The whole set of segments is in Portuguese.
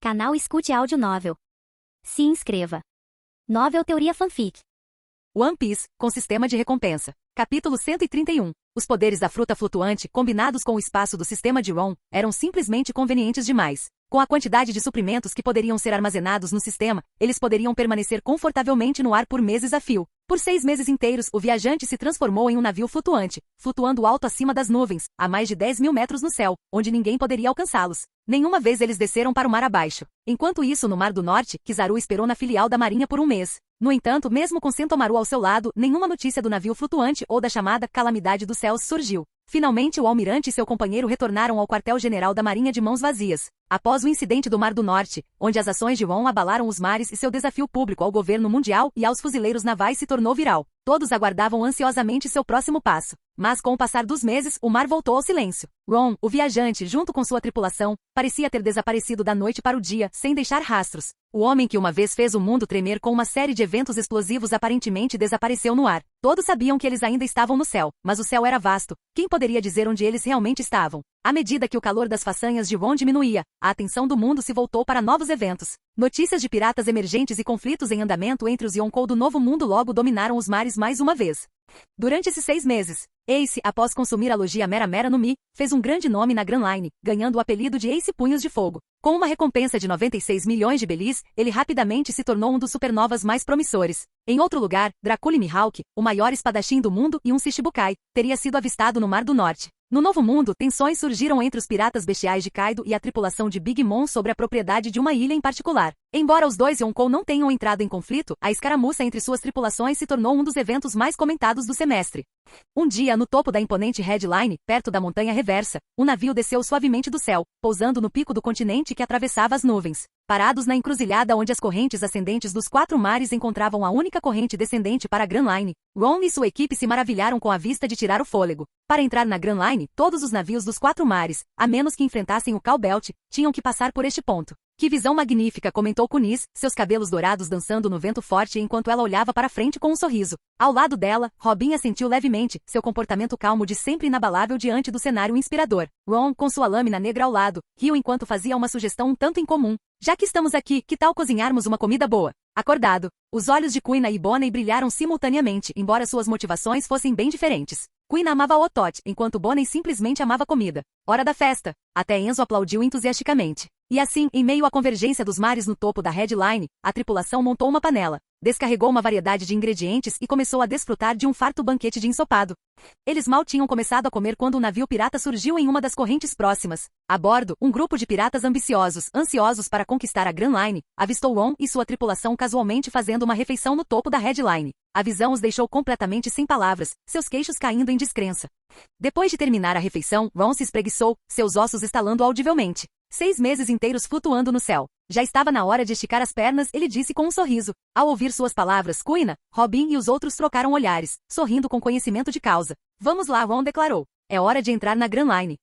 Canal Escute Áudio Novel. Se inscreva. Novel Teoria Fanfic. One Piece, com sistema de recompensa. Capítulo 131. Os poderes da fruta flutuante, combinados com o espaço do sistema de Ron, eram simplesmente convenientes demais. Com a quantidade de suprimentos que poderiam ser armazenados no sistema, eles poderiam permanecer confortavelmente no ar por meses a fio. Por 6 meses inteiros, o viajante se transformou em um navio flutuante, flutuando alto acima das nuvens, a mais de 10 mil metros no céu, onde ninguém poderia alcançá-los. Nenhuma vez eles desceram para o mar abaixo. Enquanto isso, no Mar do Norte, Kizaru esperou na filial da Marinha por um mês. No entanto, mesmo com Sentomaru ao seu lado, nenhuma notícia do navio flutuante ou da chamada Calamidade dos Céus surgiu. Finalmente, o almirante e seu companheiro retornaram ao quartel-general da Marinha de mãos vazias. Após o incidente do Mar do Norte, onde as ações de Ron abalaram os mares e seu desafio público ao governo mundial e aos fuzileiros navais se tornou viral, todos aguardavam ansiosamente seu próximo passo. Mas com o passar dos meses, o mar voltou ao silêncio. Ron, o viajante, junto com sua tripulação, parecia ter desaparecido da noite para o dia, sem deixar rastros. O homem que uma vez fez o mundo tremer com uma série de eventos explosivos aparentemente desapareceu no ar. Todos sabiam que eles ainda estavam no céu, mas o céu era vasto. Quem poderia dizer onde eles realmente estavam? À medida que o calor das façanhas de Ron diminuía, a atenção do mundo se voltou para novos eventos. Notícias de piratas emergentes e conflitos em andamento entre os Yonkou do Novo Mundo logo dominaram os mares mais uma vez. Durante esses 6 meses, Ace, após consumir a logia Mera Mera no Mi, fez um grande nome na Grand Line, ganhando o apelido de Ace Punhos de Fogo. Com uma recompensa de 96 milhões de belis, ele rapidamente se tornou um dos supernovas mais promissores. Em outro lugar, Dracula Mihawk, o maior espadachim do mundo e um Shichibukai, teria sido avistado no Mar do Norte. No Novo Mundo, tensões surgiram entre os piratas bestiais de Kaido e a tripulação de Big Mom sobre a propriedade de uma ilha em particular. Embora os dois Yonkou não tenham entrado em conflito, a escaramuça entre suas tripulações se tornou um dos eventos mais comentados do semestre. Um dia, no topo da imponente Headline, perto da Montanha Reversa, um navio desceu suavemente do céu, pousando no pico do continente que atravessava as nuvens. Parados na encruzilhada onde as correntes ascendentes dos 4 mares encontravam a única corrente descendente para a Grand Line, Ron e sua equipe se maravilharam com a vista de tirar o fôlego. Para entrar na Grand Line, todos os navios dos 4 mares, a menos que enfrentassem o Cow Belt, tinham que passar por este ponto. Que visão magnífica, comentou Kunis, seus cabelos dourados dançando no vento forte enquanto ela olhava para frente com um sorriso. Ao lado dela, Robin assentiu levemente, seu comportamento calmo de sempre inabalável diante do cenário inspirador. Ron, com sua lâmina negra ao lado, riu enquanto fazia uma sugestão um tanto incomum. Já que estamos aqui, que tal cozinharmos uma comida boa? Acordado, os olhos de Kuina e Bonnie brilharam simultaneamente, embora suas motivações fossem bem diferentes. Kuina amava o Otot, enquanto Bonnie simplesmente amava comida. Hora da festa! Até Enzo aplaudiu entusiasticamente. E assim, em meio à convergência dos mares no topo da Headline, a tripulação montou uma panela, descarregou uma variedade de ingredientes e começou a desfrutar de um farto banquete de ensopado. Eles mal tinham começado a comer quando um navio pirata surgiu em uma das correntes próximas. A bordo, um grupo de piratas ambiciosos, ansiosos para conquistar a Grand Line, avistou Ron e sua tripulação casualmente fazendo uma refeição no topo da Headline. A visão os deixou completamente sem palavras, seus queixos caindo em descrença. Depois de terminar a refeição, Ron se espreguiçou, seus ossos estalando audivelmente. 6 meses inteiros flutuando no céu. Já estava na hora de esticar as pernas, ele disse com um sorriso. Ao ouvir suas palavras, Kuina, Robin e os outros trocaram olhares, sorrindo com conhecimento de causa. Vamos lá, Ron declarou. É hora de entrar na Grand Line.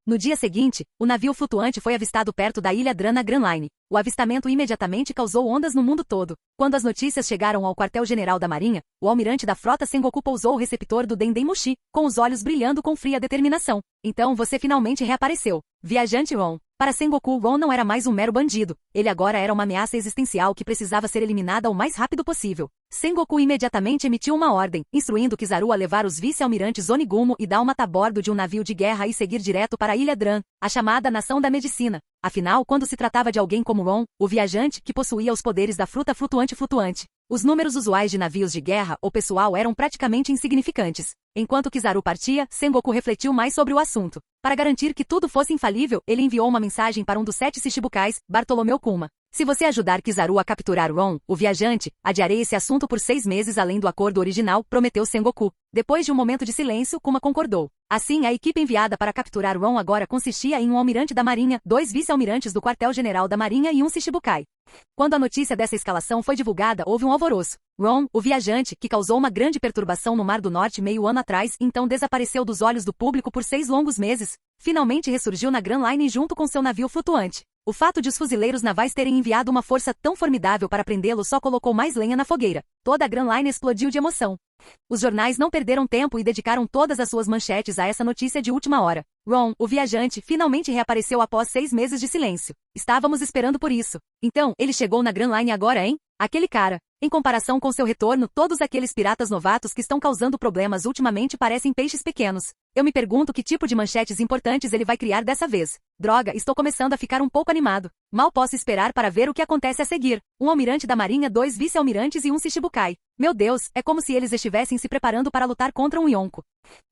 No dia seguinte, o navio flutuante foi avistado perto da ilha Dran na Grand Line. O avistamento imediatamente causou ondas no mundo todo. Quando as notícias chegaram ao quartel-general da Marinha, o almirante da frota Sengoku pousou o receptor do Dendemushi, com os olhos brilhando com fria determinação. Então você finalmente reapareceu. Viajante Ron. Para Sengoku, Ron não era mais um mero bandido. Ele agora era uma ameaça existencial que precisava ser eliminada o mais rápido possível. Sengoku imediatamente emitiu uma ordem, instruindo Kizaru a levar os vice-almirantes Onigumo e Dalmata a bordo de um navio de guerra e seguir direto para a Ilha Dran, a chamada Nação da Medicina. Afinal, quando se tratava de alguém como Ron, o viajante que possuía os poderes da fruta flutuante, os números usuais de navios de guerra ou pessoal eram praticamente insignificantes. Enquanto Kizaru partia, Sengoku refletiu mais sobre o assunto. Para garantir que tudo fosse infalível, ele enviou uma mensagem para um dos 7 Shichibukais, Bartolomeu Kuma. Se você ajudar Kizaru a capturar Ron, o viajante, adiarei esse assunto por 6 meses além do acordo original, prometeu Sengoku. Depois de um momento de silêncio, Kuma concordou. Assim, a equipe enviada para capturar Ron agora consistia em um almirante da Marinha, 2 vice-almirantes do quartel-general da Marinha e um Shichibukai. Quando a notícia dessa escalação foi divulgada, houve um alvoroço. Ron, o viajante, que causou uma grande perturbação no Mar do Norte meio ano atrás, então desapareceu dos olhos do público por 6 longos meses, finalmente ressurgiu na Grand Line junto com seu navio flutuante. O fato de os fuzileiros navais terem enviado uma força tão formidável para prendê-lo só colocou mais lenha na fogueira. Toda a Grand Line explodiu de emoção. Os jornais não perderam tempo e dedicaram todas as suas manchetes a essa notícia de última hora. Ron, o viajante, finalmente reapareceu após 6 meses de silêncio. Estávamos esperando por isso. Então, ele chegou na Grand Line agora, hein? Aquele cara. Em comparação com seu retorno, todos aqueles piratas novatos que estão causando problemas ultimamente parecem peixes pequenos. Eu me pergunto que tipo de manchetes importantes ele vai criar dessa vez. Droga, estou começando a ficar um pouco animado. Mal posso esperar para ver o que acontece a seguir. Um almirante da marinha, 2 vice-almirantes e um Shichibukai. Meu Deus, é como se eles estivessem se preparando para lutar contra um Yonko.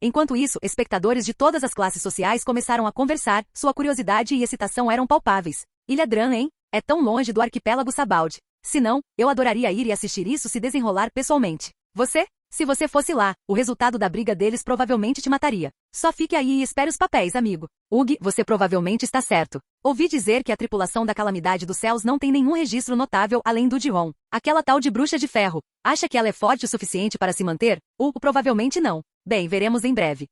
Enquanto isso, espectadores de todas as classes sociais começaram a conversar, sua curiosidade e excitação eram palpáveis. Ilha Dran, hein? É tão longe do arquipélago Sabaldi. Se não, eu adoraria ir e assistir isso se desenrolar pessoalmente. Você? Se você fosse lá, o resultado da briga deles provavelmente te mataria. Só fique aí e espere os papéis, amigo. Ugh, você provavelmente está certo. Ouvi dizer que a tripulação da Calamidade dos Céus não tem nenhum registro notável além do de Ron. Aquela tal de bruxa de ferro. Acha que ela é forte o suficiente para se manter? Provavelmente não. Bem, veremos em breve.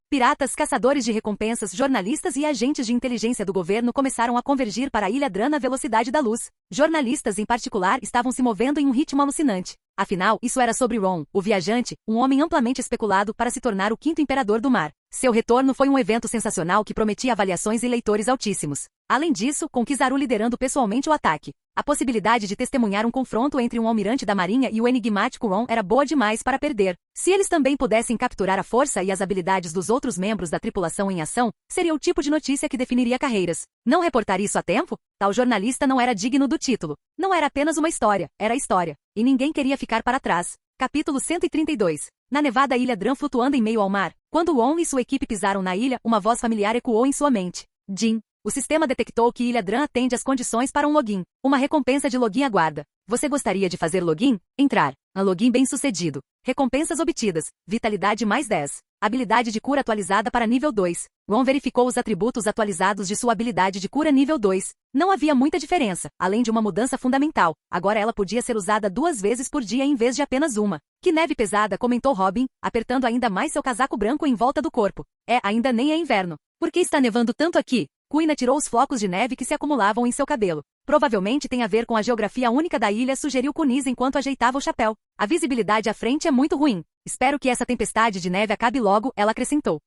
Piratas, caçadores de recompensas, jornalistas e agentes de inteligência do governo começaram a convergir para a Ilha Dran na velocidade da luz. Jornalistas, em particular, estavam se movendo em um ritmo alucinante. Afinal, isso era sobre Ron, o viajante, um homem amplamente especulado para se tornar o 5º imperador do mar. Seu retorno foi um evento sensacional que prometia avaliações e leitores altíssimos. Além disso, com Kizaru liderando pessoalmente o ataque. A possibilidade de testemunhar um confronto entre um almirante da marinha e o enigmático Ron era boa demais para perder. Se eles também pudessem capturar a força e as habilidades dos outros membros da tripulação em ação, seria o tipo de notícia que definiria carreiras. Não reportar isso a tempo? Tal jornalista não era digno do título. Não era apenas uma história, era história. E ninguém queria ficar para trás. Capítulo 132. Na nevada Ilha Dran flutuando em meio ao mar, quando Ron e sua equipe pisaram na ilha, uma voz familiar ecoou em sua mente. Jin. O sistema detectou que Ilha Dran atende às condições para um login. Uma recompensa de login aguarda. Você gostaria de fazer login? Entrar. A login bem-sucedido. Recompensas obtidas. Vitalidade mais 10. Habilidade de cura atualizada para nível 2. Ron verificou os atributos atualizados de sua habilidade de cura nível 2. Não havia muita diferença, além de uma mudança fundamental. Agora ela podia ser usada 2 vezes por dia em vez de apenas uma. Que neve pesada, comentou Robin, apertando ainda mais seu casaco branco em volta do corpo. Ainda nem é inverno. Por que está nevando tanto aqui? Kuina tirou os flocos de neve que se acumulavam em seu cabelo. Provavelmente tem a ver com a geografia única da ilha, sugeriu Kunis enquanto ajeitava o chapéu. A visibilidade à frente é muito ruim. Espero que essa tempestade de neve acabe logo, ela acrescentou.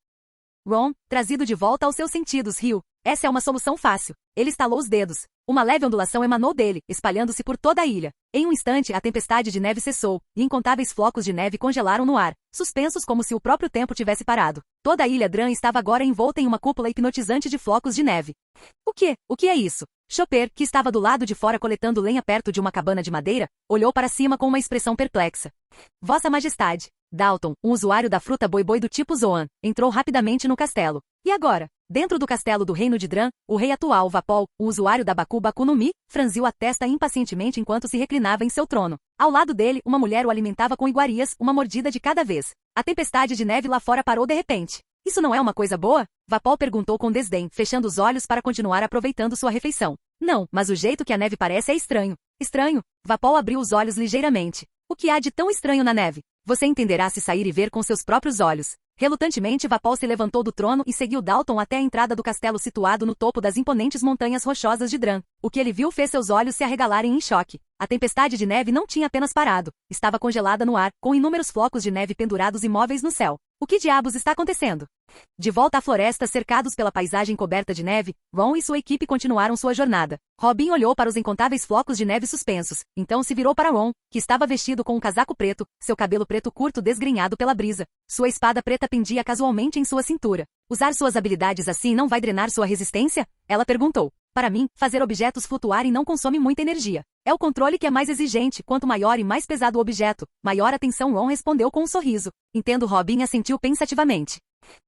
Ron, trazido de volta aos seus sentidos, riu. Essa é uma solução fácil. Ele estalou os dedos. Uma leve ondulação emanou dele, espalhando-se por toda a ilha. Em um instante, a tempestade de neve cessou, e incontáveis flocos de neve congelaram no ar, suspensos como se o próprio tempo tivesse parado. Toda a ilha Dran estava agora envolta em uma cúpula hipnotizante de flocos de neve. O que é isso? Chopper, que estava do lado de fora coletando lenha perto de uma cabana de madeira, olhou para cima com uma expressão perplexa. Vossa Majestade. Dalton, um usuário da fruta boi-boi do tipo Zoan, entrou rapidamente no castelo. E agora? Dentro do castelo do reino de Dran, o rei atual, Vapol, um usuário da Baku no Mi, franziu a testa impacientemente enquanto se reclinava em seu trono. Ao lado dele, uma mulher o alimentava com iguarias, uma mordida de cada vez. A tempestade de neve lá fora parou de repente. Isso não é uma coisa boa? Vapol perguntou com desdém, fechando os olhos para continuar aproveitando sua refeição. Não, mas o jeito que a neve parece é estranho. Estranho? Vapol abriu os olhos ligeiramente. O que há de tão estranho na neve? Você entenderá se sair e ver com seus próprios olhos. Relutantemente, Vapol se levantou do trono e seguiu Dalton até a entrada do castelo situado no topo das imponentes montanhas rochosas de Dran. O que ele viu fez seus olhos se arregalarem em choque. A tempestade de neve não tinha apenas parado. Estava congelada no ar, com inúmeros flocos de neve pendurados imóveis no céu. O que diabos está acontecendo? De volta à floresta, cercados pela paisagem coberta de neve, Ron e sua equipe continuaram sua jornada. Robin olhou para os incontáveis flocos de neve suspensos, então se virou para Ron, que estava vestido com um casaco preto, seu cabelo preto curto desgrenhado pela brisa. Sua espada preta pendia casualmente em sua cintura. Usar suas habilidades assim não vai drenar sua resistência? Ela perguntou. Para mim, fazer objetos flutuarem não consome muita energia. É o controle que é mais exigente, quanto maior e mais pesado o objeto, maior a tensão. Ron respondeu com um sorriso. Entendo. Robin assentiu pensativamente.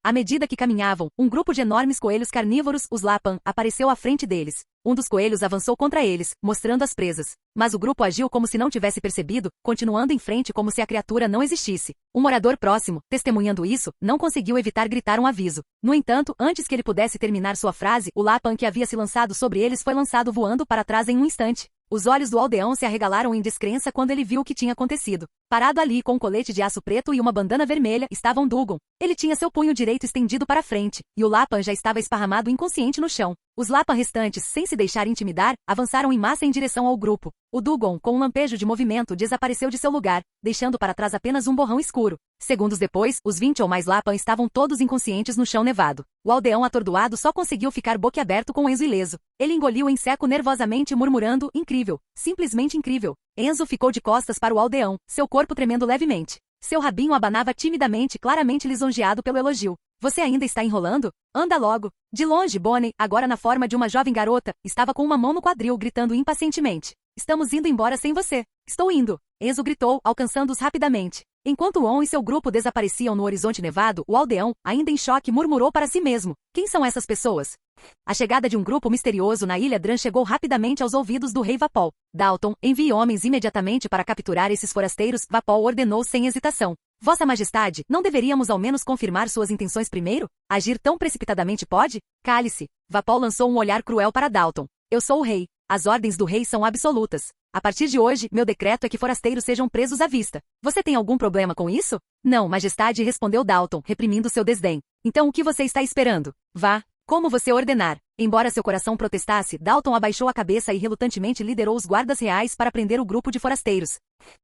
À medida que caminhavam, um grupo de enormes coelhos carnívoros, os Lapan, apareceu à frente deles. Um dos coelhos avançou contra eles, mostrando as presas. Mas o grupo agiu como se não tivesse percebido, continuando em frente como se a criatura não existisse. Um morador próximo, testemunhando isso, não conseguiu evitar gritar um aviso. No entanto, antes que ele pudesse terminar sua frase, o Lapan que havia se lançado sobre eles foi lançado voando para trás em um instante. Os olhos do aldeão se arregalaram em descrença quando ele viu o que tinha acontecido. Parado ali com um colete de aço preto e uma bandana vermelha estava um Dugong. Ele tinha seu punho direito estendido para frente, e o Lapan já estava esparramado inconsciente no chão. Os Lapan restantes, sem se deixar intimidar, avançaram em massa em direção ao grupo. O Dugong, com um lampejo de movimento, desapareceu de seu lugar, deixando para trás apenas um borrão escuro. Segundos depois, os 20 ou mais Lapan estavam todos inconscientes no chão nevado. O aldeão atordoado só conseguiu ficar boquiaberto com Enzo ileso. Ele engoliu em seco nervosamente, murmurando, incrível, simplesmente incrível. Enzo ficou de costas para o aldeão, seu corpo tremendo levemente. Seu rabinho abanava timidamente, claramente lisonjeado pelo elogio. Você ainda está enrolando? Anda logo. De longe, Bonnie, agora na forma de uma jovem garota, estava com uma mão no quadril, gritando impacientemente. Estamos indo embora sem você. Estou indo. Enzo gritou, alcançando-os rapidamente. Enquanto On e seu grupo desapareciam no horizonte nevado, o aldeão, ainda em choque, murmurou para si mesmo. Quem são essas pessoas? A chegada de um grupo misterioso na Ilha Dran chegou rapidamente aos ouvidos do rei Vapol. Dalton, envie homens imediatamente para capturar esses forasteiros, Vapol ordenou sem hesitação. Vossa Majestade, não deveríamos ao menos confirmar suas intenções primeiro? Agir tão precipitadamente pode? Cale-se. Vapol lançou um olhar cruel para Dalton. Eu sou o rei. As ordens do rei são absolutas. A partir de hoje, meu decreto é que forasteiros sejam presos à vista. Você tem algum problema com isso? Não, Majestade, respondeu Dalton, reprimindo seu desdém. Então o que você está esperando? Vá. Como você ordenar. Embora seu coração protestasse, Dalton abaixou a cabeça e relutantemente liderou os guardas reais para prender o grupo de forasteiros.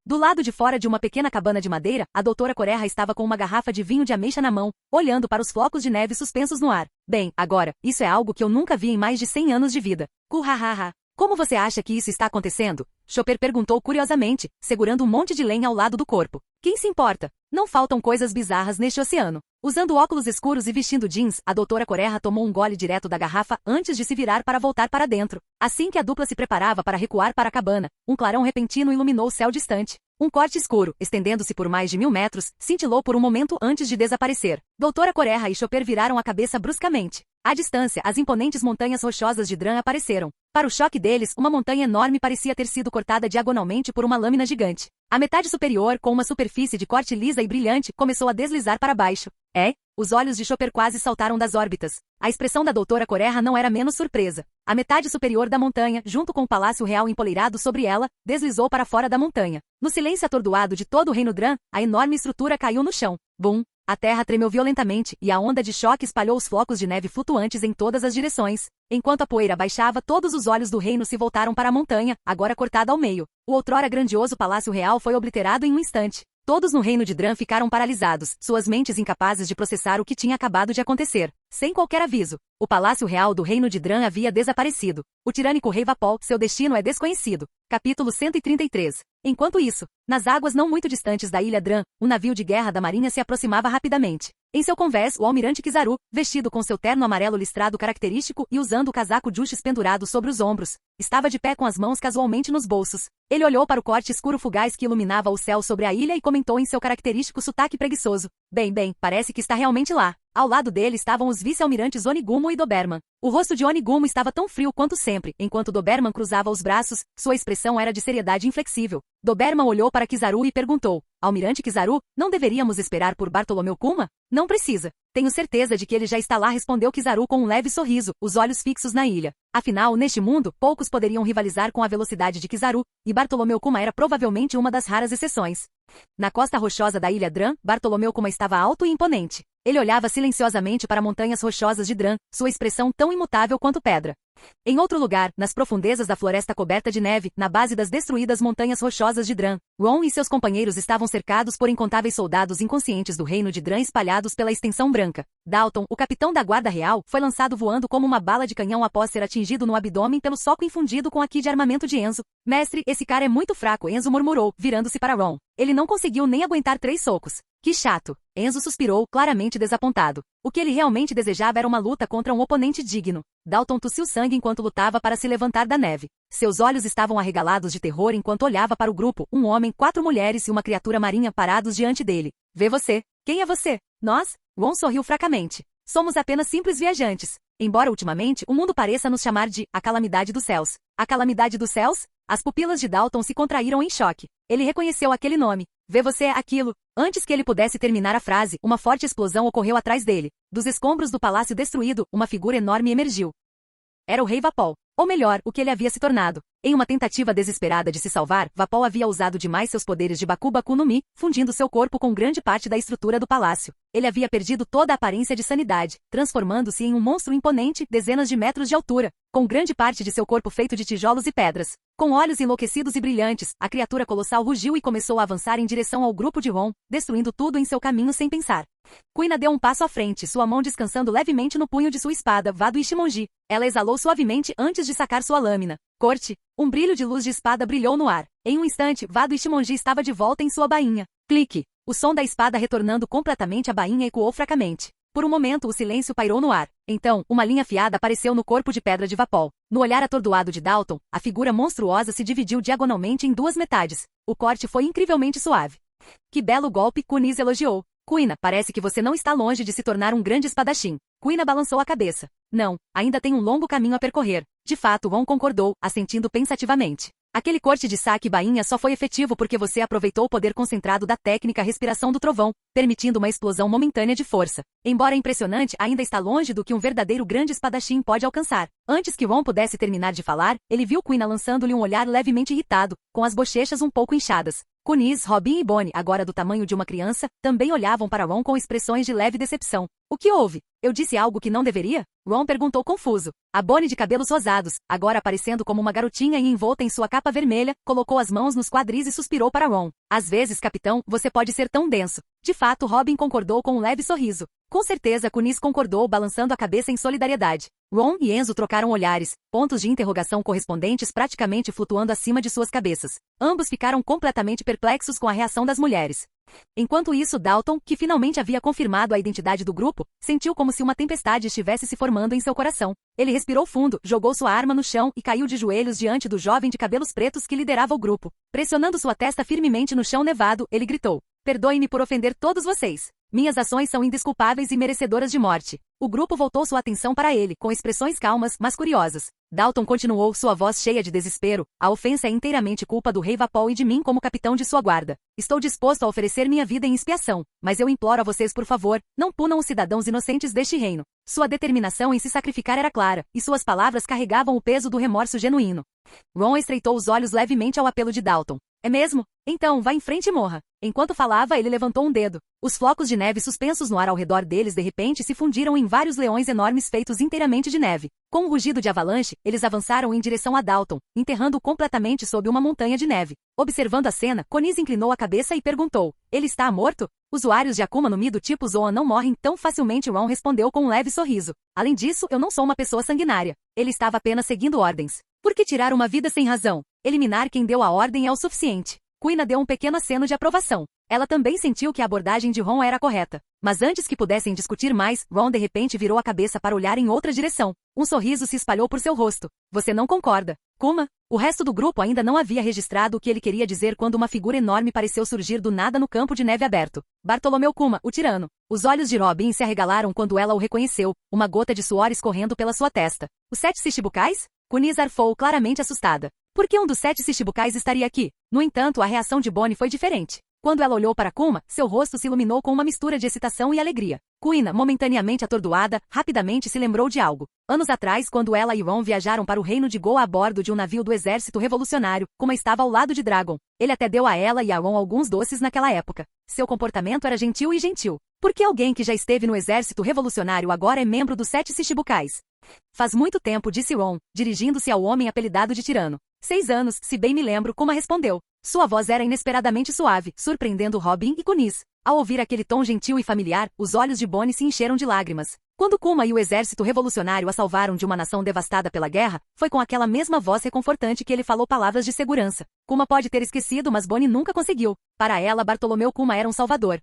Do lado de fora de uma pequena cabana de madeira, a doutora Correia estava com uma garrafa de vinho de ameixa na mão, olhando para os flocos de neve suspensos no ar. Bem, agora, isso é algo que eu nunca vi em mais de 100 anos de vida. Kuhahaha. Como você acha que isso está acontecendo? Chopper perguntou curiosamente, segurando um monte de lenha ao lado do corpo. Quem se importa? Não faltam coisas bizarras neste oceano. Usando óculos escuros e vestindo jeans, a doutora Correia tomou um gole direto da garrafa antes de se virar para voltar para dentro. Assim que a dupla se preparava para recuar para a cabana, um clarão repentino iluminou o céu distante. Um corte escuro, estendendo-se por mais de 1000 metros, cintilou por um momento antes de desaparecer. Doutora Correia e Chopper viraram a cabeça bruscamente. À distância, as imponentes montanhas rochosas de Dran apareceram. Para o choque deles, uma montanha enorme parecia ter sido cortada diagonalmente por uma lâmina gigante. A metade superior, com uma superfície de corte lisa e brilhante, começou a deslizar para baixo. Os olhos de Chopper quase saltaram das órbitas. A expressão da doutora Correia não era menos surpresa. A metade superior da montanha, junto com o palácio real empoleirado sobre ela, deslizou para fora da montanha. No silêncio atordoado de todo o reino Dran, a enorme estrutura caiu no chão. Bum! A terra tremeu violentamente, e a onda de choque espalhou os flocos de neve flutuantes em todas as direções. Enquanto a poeira baixava, todos os olhos do reino se voltaram para a montanha, agora cortada ao meio. O outrora grandioso palácio real foi obliterado em um instante. Todos no reino de Dran ficaram paralisados, suas mentes incapazes de processar o que tinha acabado de acontecer. Sem qualquer aviso, o palácio real do reino de Dran havia desaparecido. O tirânico rei Vapol, seu destino é desconhecido. Capítulo 133. Enquanto isso, nas águas não muito distantes da ilha Dran, um navio de guerra da marinha se aproximava rapidamente. Em seu convés, o almirante Kizaru, vestido com seu terno amarelo listrado característico e usando o casaco Juches pendurado sobre os ombros, estava de pé com as mãos casualmente nos bolsos. Ele olhou para o corte escuro fugaz que iluminava o céu sobre a ilha e comentou em seu característico sotaque preguiçoso. Bem, parece que está realmente lá. Ao lado dele estavam os vice-almirantes Onigumo e Doberman. O rosto de Onigumo estava tão frio quanto sempre, enquanto Doberman cruzava os braços, sua expressão era de seriedade inflexível. Doberman olhou para Kizaru e perguntou, Almirante Kizaru, não deveríamos esperar por Bartolomeu Kuma? Não precisa. Tenho certeza de que ele já está lá, respondeu Kizaru com um leve sorriso, os olhos fixos na ilha. Afinal, neste mundo, poucos poderiam rivalizar com a velocidade de Kizaru, e Bartolomeu Kuma era provavelmente uma das raras exceções. Na costa rochosa da ilha Dran, Bartolomeu Kuma estava alto e imponente. Ele olhava silenciosamente para montanhas rochosas de Dran, sua expressão tão imutável quanto pedra. Em outro lugar, nas profundezas da floresta coberta de neve, na base das destruídas montanhas rochosas de Dran, Ron e seus companheiros estavam cercados por incontáveis soldados inconscientes do reino de Dran espalhados pela extensão branca. Dalton, o capitão da guarda real, foi lançado voando como uma bala de canhão após ser atingido no abdômen pelo soco infundido com a ki de armamento de Enzo. Mestre, esse cara é muito fraco, Enzo murmurou, virando-se para Ron. Ele não conseguiu nem aguentar 3 socos. Que chato. Enzo suspirou, claramente desapontado. O que ele realmente desejava era uma luta contra um oponente digno. Dalton tossiu sangue enquanto lutava para se levantar da neve. Seus olhos estavam arregalados de terror enquanto olhava para o grupo, um homem, 4 mulheres e uma criatura marinha parados diante dele. Vê você. Quem é você? Nós? Ron sorriu fracamente. Somos apenas simples viajantes. Embora ultimamente o mundo pareça nos chamar de a calamidade dos céus. A calamidade dos céus? As pupilas de Dalton se contraíram em choque. Ele reconheceu aquele nome. Vê você aquilo. Antes que ele pudesse terminar a frase, uma forte explosão ocorreu atrás dele. Dos escombros do palácio destruído, uma figura enorme emergiu. Era o rei Vapol. Ou melhor, o que ele havia se tornado. Em uma tentativa desesperada de se salvar, Vapol havia usado demais seus poderes de Baku Baku no Mi, fundindo seu corpo com grande parte da estrutura do palácio. Ele havia perdido toda a aparência de sanidade, transformando-se em um monstro imponente, dezenas de metros de altura, com grande parte de seu corpo feito de tijolos e pedras. Com olhos enlouquecidos e brilhantes, a criatura colossal rugiu e começou a avançar em direção ao grupo de Ron, destruindo tudo em seu caminho sem pensar. Kuina deu um passo à frente, sua mão descansando levemente no punho de sua espada, Vado Ishimonji. Ela exalou suavemente antes de sacar sua lâmina. Corte. Um brilho de luz de espada brilhou no ar. Em um instante, Vado Ishimonji estava de volta em sua bainha. Clique. O som da espada retornando completamente à bainha ecoou fracamente. Por um momento o silêncio pairou no ar. Então, uma linha afiada apareceu no corpo de pedra de Vapol. No olhar atordoado de Dalton, a figura monstruosa se dividiu diagonalmente em duas metades. O corte foi incrivelmente suave. Que belo golpe, Kunis elogiou. Kuina, parece que você não está longe de se tornar um grande espadachim. Kuina balançou a cabeça. Não, ainda tem um longo caminho a percorrer. De fato, Ron concordou, assentindo pensativamente. Aquele corte de saque bainha só foi efetivo porque você aproveitou o poder concentrado da técnica respiração do trovão, permitindo uma explosão momentânea de força. Embora impressionante, ainda está longe do que um verdadeiro grande espadachim pode alcançar. Antes que Ron pudesse terminar de falar, ele viu Kuina lançando-lhe um olhar levemente irritado, com as bochechas um pouco inchadas. Kunis, Robin e Bonnie, agora do tamanho de uma criança, também olhavam para Ron com expressões de leve decepção. O que houve? Eu disse algo que não deveria? Ron perguntou confuso. A Bonnie de cabelos rosados, agora aparecendo como uma garotinha e envolta em sua capa vermelha, colocou as mãos nos quadris e suspirou para Ron. Às vezes, capitão, você pode ser tão denso. De fato, Robin concordou com um leve sorriso. Com certeza, Kunis concordou, balançando a cabeça em solidariedade. Ron e Enzo trocaram olhares, pontos de interrogação correspondentes praticamente flutuando acima de suas cabeças. Ambos ficaram completamente perplexos com a reação das mulheres. Enquanto isso, Dalton, que finalmente havia confirmado a identidade do grupo, sentiu como se uma tempestade estivesse se formando em seu coração. Ele respirou fundo, jogou sua arma no chão e caiu de joelhos diante do jovem de cabelos pretos que liderava o grupo. Pressionando sua testa firmemente no chão nevado, ele gritou: "Perdoe-me por ofender todos vocês. Minhas ações são indesculpáveis e merecedoras de morte." O grupo voltou sua atenção para ele, com expressões calmas, mas curiosas. Dalton continuou, sua voz cheia de desespero: "A ofensa é inteiramente culpa do Rei Vapol e de mim como capitão de sua guarda. Estou disposto a oferecer minha vida em expiação, mas eu imploro a vocês, por favor, não punam os cidadãos inocentes deste reino." Sua determinação em se sacrificar era clara, e suas palavras carregavam o peso do remorso genuíno. Ron estreitou os olhos levemente ao apelo de Dalton. "É mesmo? Então, vá em frente e morra." Enquanto falava, ele levantou um dedo. Os flocos de neve suspensos no ar ao redor deles de repente se fundiram em vários leões enormes feitos inteiramente de neve. Com um rugido de avalanche, eles avançaram em direção a Dalton, enterrando-o completamente sob uma montanha de neve. Observando a cena, Kunis inclinou a cabeça e perguntou: "Ele está morto?" "Usuários de Akuma no Mi do tipo Zoan não morrem tão facilmente", Ron respondeu com um leve sorriso. "Além disso, eu não sou uma pessoa sanguinária." Ele estava apenas seguindo ordens. Por que tirar uma vida sem razão? Eliminar quem deu a ordem é o suficiente. Kuina deu um pequeno aceno de aprovação. Ela também sentiu que a abordagem de Ron era correta. Mas antes que pudessem discutir mais, Ron de repente virou a cabeça para olhar em outra direção. Um sorriso se espalhou por seu rosto. "Você não concorda, Kuma?" O resto do grupo ainda não havia registrado o que ele queria dizer quando uma figura enorme pareceu surgir do nada no campo de neve aberto. Bartolomeu Kuma, o tirano. Os olhos de Robin se arregalaram quando ela o reconheceu, uma gota de suor escorrendo pela sua testa. "Os 7 Shichibukais?" Kunis arfou, claramente assustada. Por que um dos 7 Shichibukais estaria aqui? No entanto, a reação de Bonnie foi diferente. Quando ela olhou para Kuma, seu rosto se iluminou com uma mistura de excitação e alegria. Kuina, momentaneamente atordoada, rapidamente se lembrou de algo. Anos atrás, quando ela e Ron viajaram para o reino de Goa a bordo de um navio do exército revolucionário, Kuma estava ao lado de Dragon. Ele até deu a ela e a Ron alguns doces naquela época. Seu comportamento era gentil e gentil. Por que alguém que já esteve no exército revolucionário agora é membro dos 7 Shichibukais? "Faz muito tempo", disse Ron, dirigindo-se ao homem apelidado de tirano. 6 anos, se bem me lembro", Kuma respondeu. Sua voz era inesperadamente suave, surpreendendo Robin e Kunis. Ao ouvir aquele tom gentil e familiar, os olhos de Bonnie se encheram de lágrimas. Quando Kuma e o exército revolucionário a salvaram de uma nação devastada pela guerra, foi com aquela mesma voz reconfortante que ele falou palavras de segurança. Kuma pode ter esquecido, mas Bonnie nunca conseguiu. Para ela, Bartolomeu Kuma era um salvador.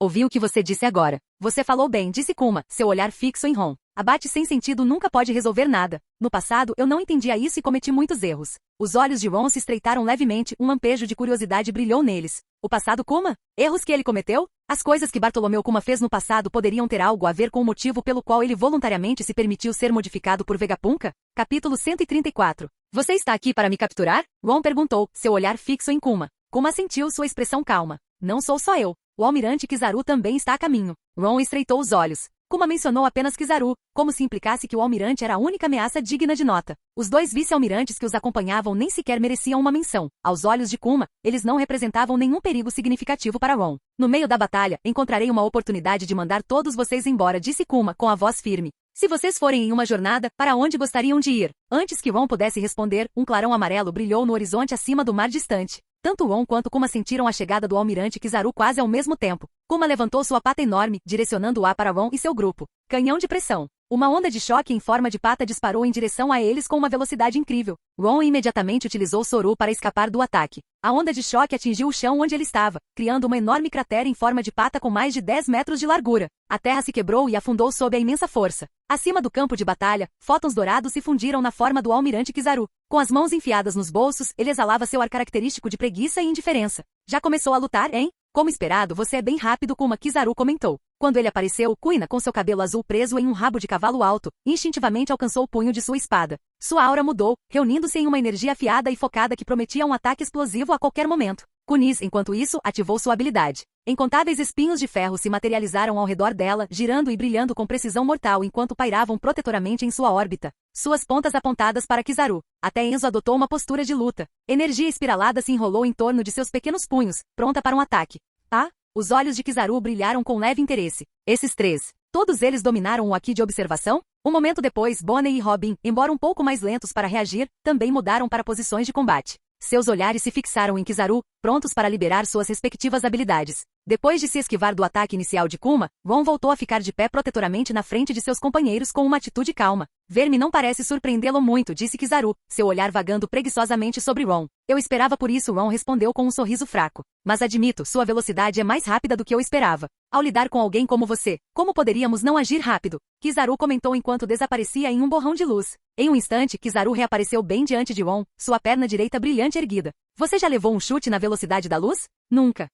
"Ouvi o que você disse agora." "Você falou bem", disse Kuma, seu olhar fixo em Ron. "Abate sem sentido nunca pode resolver nada. No passado, eu não entendia isso e cometi muitos erros." Os olhos de Ron se estreitaram levemente, um lampejo de curiosidade brilhou neles. "O passado Kuma? Erros que ele cometeu? As coisas que Bartolomeu Kuma fez no passado poderiam ter algo a ver com o motivo pelo qual ele voluntariamente se permitiu ser modificado por Vegapunk?" Capítulo 134. "Você está aqui para me capturar?" Ron perguntou, seu olhar fixo em Kuma. Kuma sentiu sua expressão calma. "Não sou só eu. O almirante Kizaru também está a caminho." Ron estreitou os olhos. Kuma mencionou apenas Kizaru, como se implicasse que o almirante era a única ameaça digna de nota. Os dois vice-almirantes que os acompanhavam nem sequer mereciam uma menção. Aos olhos de Kuma, eles não representavam nenhum perigo significativo para Ron. No meio da batalha, encontrarei uma oportunidade de mandar todos vocês embora, disse Kuma, com a voz firme. Se vocês forem em uma jornada, para onde gostariam de ir? Antes que Ron pudesse responder, um clarão amarelo brilhou no horizonte acima do mar distante. Tanto Ron quanto Kuma sentiram a chegada do almirante Kizaru quase ao mesmo tempo. Kuma levantou sua pata enorme, direcionando-a para Ron e seu grupo. Canhão de pressão. Uma onda de choque em forma de pata disparou em direção a eles com uma velocidade incrível. Ron imediatamente utilizou Soru para escapar do ataque. A onda de choque atingiu o chão onde ele estava, criando uma enorme cratera em forma de pata com mais de 10 metros de largura. A terra se quebrou e afundou sob a imensa força. Acima do campo de batalha, fótons dourados se fundiram na forma do almirante Kizaru. Com as mãos enfiadas nos bolsos, ele exalava seu ar característico de preguiça e indiferença. Já começou a lutar, hein? Como esperado, você é bem rápido, como Kizaru comentou. Quando ele apareceu, Kuina, com seu cabelo azul preso em um rabo de cavalo alto, instintivamente alcançou o punho de sua espada. Sua aura mudou, reunindo-se em uma energia afiada e focada que prometia um ataque explosivo a qualquer momento. Kunis, enquanto isso, ativou sua habilidade. Incontáveis espinhos de ferro se materializaram ao redor dela, girando e brilhando com precisão mortal enquanto pairavam protetoramente em sua órbita. Suas pontas apontadas para Kizaru. Até Enzo adotou uma postura de luta. Energia espiralada se enrolou em torno de seus pequenos punhos, pronta para um ataque. Ah? Os olhos de Kizaru brilharam com leve interesse. Esses três. Todos eles dominaram o Haki de observação? Um momento depois, Bonnie e Robin, embora um pouco mais lentos para reagir, também mudaram para posições de combate. Seus olhares se fixaram em Kizaru, prontos para liberar suas respectivas habilidades. Depois de se esquivar do ataque inicial de Kuma, Ron voltou a ficar de pé protetoramente na frente de seus companheiros com uma atitude calma. Ver-me não parece surpreendê-lo muito, disse Kizaru, seu olhar vagando preguiçosamente sobre Ron. Eu esperava por isso, Ron respondeu com um sorriso fraco. Mas admito, sua velocidade é mais rápida do que eu esperava. Ao lidar com alguém como você, como poderíamos não agir rápido? Kizaru comentou enquanto desaparecia em um borrão de luz. Em um instante, Kizaru reapareceu bem diante de Ron, sua perna direita brilhante erguida. Você já levou um chute na velocidade da luz? Nunca.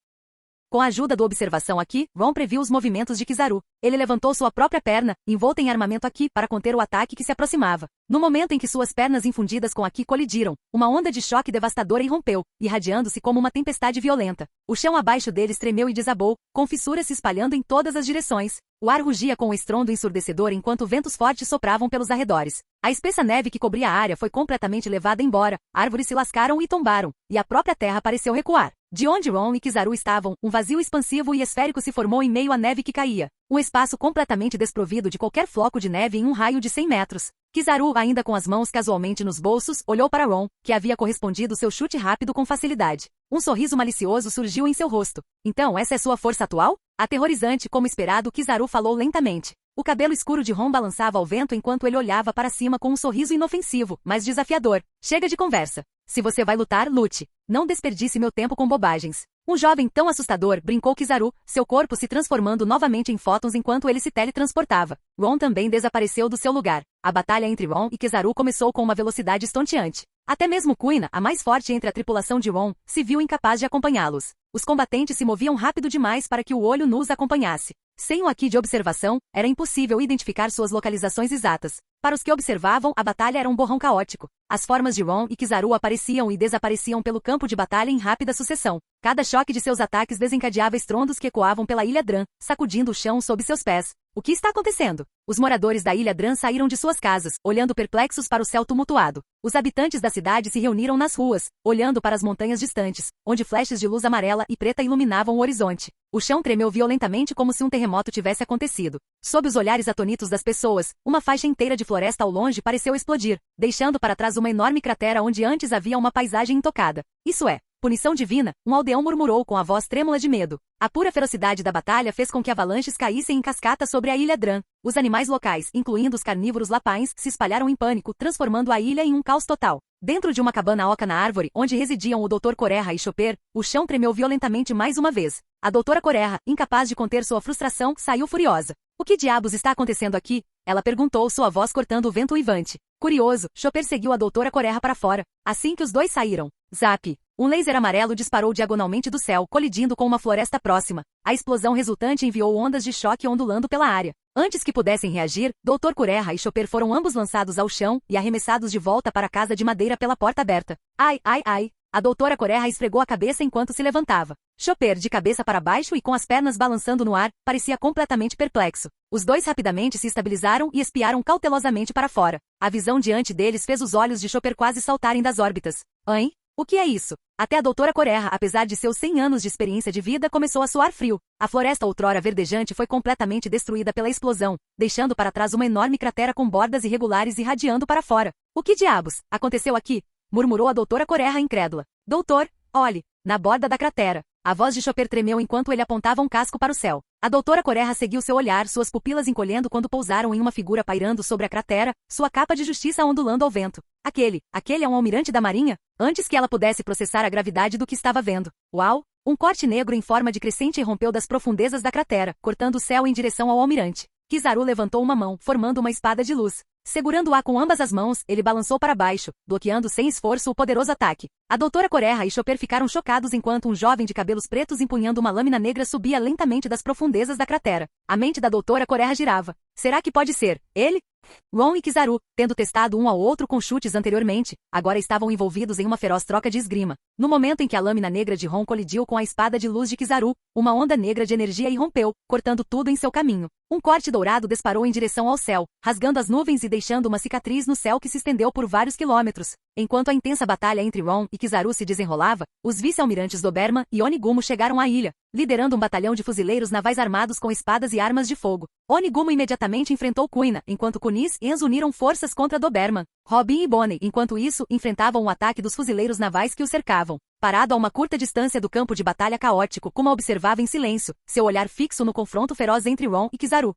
Com a ajuda do observação aqui, Ron previu os movimentos de Kizaru. Ele levantou sua própria perna, envolta em armamento aqui, para conter o ataque que se aproximava. No momento em que suas pernas infundidas com aqui colidiram, uma onda de choque devastadora irrompeu, irradiando-se como uma tempestade violenta. O chão abaixo deles tremeu e desabou, com fissuras se espalhando em todas as direções. O ar rugia com um estrondo ensurdecedor enquanto ventos fortes sopravam pelos arredores. A espessa neve que cobria a área foi completamente levada embora, árvores se lascaram e tombaram, e a própria terra pareceu recuar. De onde Ron e Kizaru estavam, um vazio expansivo e esférico se formou em meio à neve que caía. Um espaço completamente desprovido de qualquer floco de neve em um raio de 100 metros. Kizaru, ainda com as mãos casualmente nos bolsos, olhou para Ron, que havia correspondido seu chute rápido com facilidade. Um sorriso malicioso surgiu em seu rosto. Então essa é sua força atual? Aterrorizante, como esperado, Kizaru falou lentamente. O cabelo escuro de Ron balançava ao vento enquanto ele olhava para cima com um sorriso inofensivo, mas desafiador. Chega de conversa. Se você vai lutar, lute. Não desperdice meu tempo com bobagens. Um jovem tão assustador, brincou Kizaru, seu corpo se transformando novamente em fótons enquanto ele se teletransportava. Ron também desapareceu do seu lugar. A batalha entre Ron e Kizaru começou com uma velocidade estonteante. Até mesmo Kuina, a mais forte entre a tripulação de Ron, se viu incapaz de acompanhá-los. Os combatentes se moviam rápido demais para que o olho nu os acompanhasse. Sem um haki de observação, era impossível identificar suas localizações exatas. Para os que observavam, a batalha era um borrão caótico. As formas de Ron e Kizaru apareciam e desapareciam pelo campo de batalha em rápida sucessão. Cada choque de seus ataques desencadeava estrondos que ecoavam pela Ilha Dran, sacudindo o chão sob seus pés. O que está acontecendo? Os moradores da Ilha Dran saíram de suas casas, olhando perplexos para o céu tumultuado. Os habitantes da cidade se reuniram nas ruas, olhando para as montanhas distantes, onde flechas de luz amarela e preta iluminavam o horizonte. O chão tremeu violentamente como se um terremoto tivesse acontecido. Sob os olhares atonitos das pessoas, uma faixa inteira de floresta ao longe pareceu explodir, deixando para trás uma enorme cratera onde antes havia uma paisagem intocada. Isso é punição divina, um aldeão murmurou com a voz trêmula de medo. A pura ferocidade da batalha fez com que avalanches caíssem em cascata sobre a Ilha Dran. Os animais locais, incluindo os carnívoros lapães, se espalharam em pânico, transformando a ilha em um caos total. Dentro de uma cabana oca na árvore, onde residiam o Dr. Corerra e Chopper, o chão tremeu violentamente mais uma vez. A doutora Corerra, incapaz de conter sua frustração, saiu furiosa. O que diabos está acontecendo aqui? Ela perguntou, sua voz cortando o vento uivante. Curioso, Chopper seguiu a doutora Corerra para fora. Assim que os dois saíram. Zap! Um laser amarelo disparou diagonalmente do céu, colidindo com uma floresta próxima. A explosão resultante enviou ondas de choque ondulando pela área. Antes que pudessem reagir, Dr. Corerra e Chopper foram ambos lançados ao chão e arremessados de volta para a casa de madeira pela porta aberta. Ai, ai, ai! A doutora Correa esfregou a cabeça enquanto se levantava. Chopper, de cabeça para baixo e com as pernas balançando no ar, parecia completamente perplexo. Os dois rapidamente se estabilizaram e espiaram cautelosamente para fora. A visão diante deles fez os olhos de Chopper quase saltarem das órbitas. Hein? O que é isso? Até a doutora Correa, apesar de seus 100 anos de experiência de vida, começou a suar frio. A floresta outrora verdejante foi completamente destruída pela explosão, deixando para trás uma enorme cratera com bordas irregulares irradiando para fora. O que diabos aconteceu aqui? Murmurou a doutora Correa incrédula. Doutor, olhe, na borda da cratera. A voz de Chopper tremeu enquanto ele apontava um casco para o céu. A doutora Correa seguiu seu olhar, suas pupilas encolhendo quando pousaram em uma figura pairando sobre a cratera, sua capa de justiça ondulando ao vento. Aquele é um almirante da marinha? Antes que ela pudesse processar a gravidade do que estava vendo. Uau! Um corte negro em forma de crescente irrompeu das profundezas da cratera, cortando o céu em direção ao almirante. Kizaru levantou uma mão, formando uma espada de luz. Segurando-a com ambas as mãos, ele balançou para baixo, bloqueando sem esforço o poderoso ataque. A doutora Correa e Chopper ficaram chocados enquanto um jovem de cabelos pretos empunhando uma lâmina negra subia lentamente das profundezas da cratera. A mente da doutora Correa girava. Será que pode ser ele? Ron e Kizaru, tendo testado um ao outro com chutes anteriormente, agora estavam envolvidos em uma feroz troca de esgrima. No momento em que a lâmina negra de Ron colidiu com a espada de luz de Kizaru, uma onda negra de energia irrompeu, cortando tudo em seu caminho. Um corte dourado disparou em direção ao céu, rasgando as nuvens e deixando uma cicatriz no céu que se estendeu por vários quilômetros. Enquanto a intensa batalha entre Ron e Kizaru se desenrolava, os vice-almirantes Doberman e Onigumo chegaram à ilha, liderando um batalhão de fuzileiros navais armados com espadas e armas de fogo. Onigumo imediatamente enfrentou Kuina, enquanto Kunis e Enzo uniram forças contra Doberman. Robin e Bonnie, enquanto isso, enfrentavam o ataque dos fuzileiros navais que o cercavam. Parado a uma curta distância do campo de batalha caótico, Kuma observava em silêncio, seu olhar fixo no confronto feroz entre Ron e Kizaru.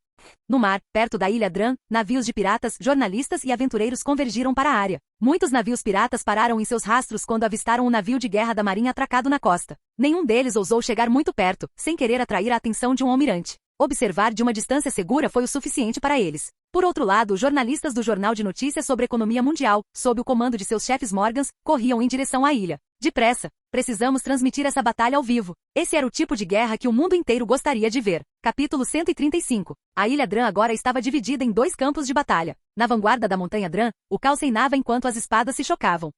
No mar, perto da ilha Dran, navios de piratas, jornalistas e aventureiros convergiram para a área. Muitos navios piratas pararam em seus rastros quando avistaram um navio de guerra da marinha atracado na costa. Nenhum deles ousou chegar muito perto, sem querer atrair a atenção de um almirante. Observar de uma distância segura foi o suficiente para eles. Por outro lado, os jornalistas do Jornal de Notícias sobre Economia Mundial, sob o comando de seus chefes Morgans, corriam em direção à ilha. Depressa! Precisamos transmitir essa batalha ao vivo. Esse era o tipo de guerra que o mundo inteiro gostaria de ver. Capítulo 135. A ilha Dran agora estava dividida em dois campos de batalha. Na vanguarda da montanha Dran, o caos reinava enquanto as espadas se chocavam.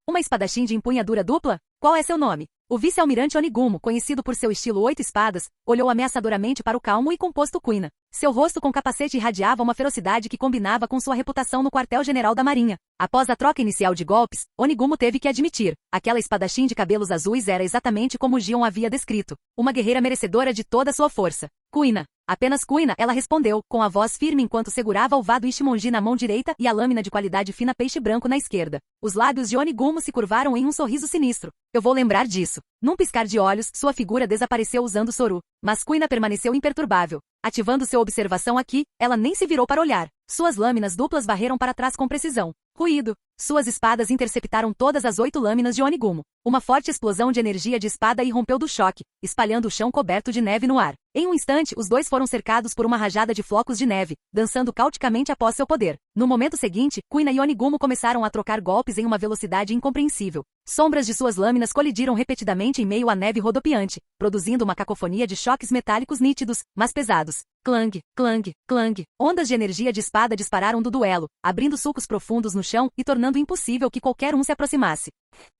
Uma espadachim de empunhadura dupla? Qual é seu nome? O vice-almirante Onigumo, conhecido por seu estilo 8 espadas, olhou ameaçadoramente para o calmo e composto Kuina. Seu rosto com capacete irradiava uma ferocidade que combinava com sua reputação no quartel-general da marinha. Após a troca inicial de golpes, Onigumo teve que admitir, aquela espadachim de cabelos azuis era exatamente como Gion havia descrito, uma guerreira merecedora de toda sua força. Kuina. Apenas Kuina, ela respondeu, com a voz firme enquanto segurava o vado Ishimonji na mão direita e a lâmina de qualidade fina peixe branco na esquerda. Os lábios de Onigumo se curvaram em um sorriso sinistro. Eu vou lembrar disso. Num piscar de olhos, sua figura desapareceu usando Soru. Mas Kuina permaneceu imperturbável. Ativando sua observação aqui, ela nem se virou para olhar. Suas lâminas duplas varreram para trás com precisão. Ruído. Suas espadas interceptaram todas as 8 lâminas de Onigumo. Uma forte explosão de energia de espada irrompeu do choque, espalhando o chão coberto de neve no ar. Em um instante, os dois foram cercados por uma rajada de flocos de neve, dançando cauticamente após seu poder. No momento seguinte, Kuina e Onigumo começaram a trocar golpes em uma velocidade incompreensível. Sombras de suas lâminas colidiram repetidamente em meio à neve rodopiante, produzindo uma cacofonia de choques metálicos nítidos, mas pesados. Clang, clang, clang. Ondas de energia de espada dispararam do duelo, abrindo sulcos profundos no chão e tornando impossível que qualquer um se aproximasse.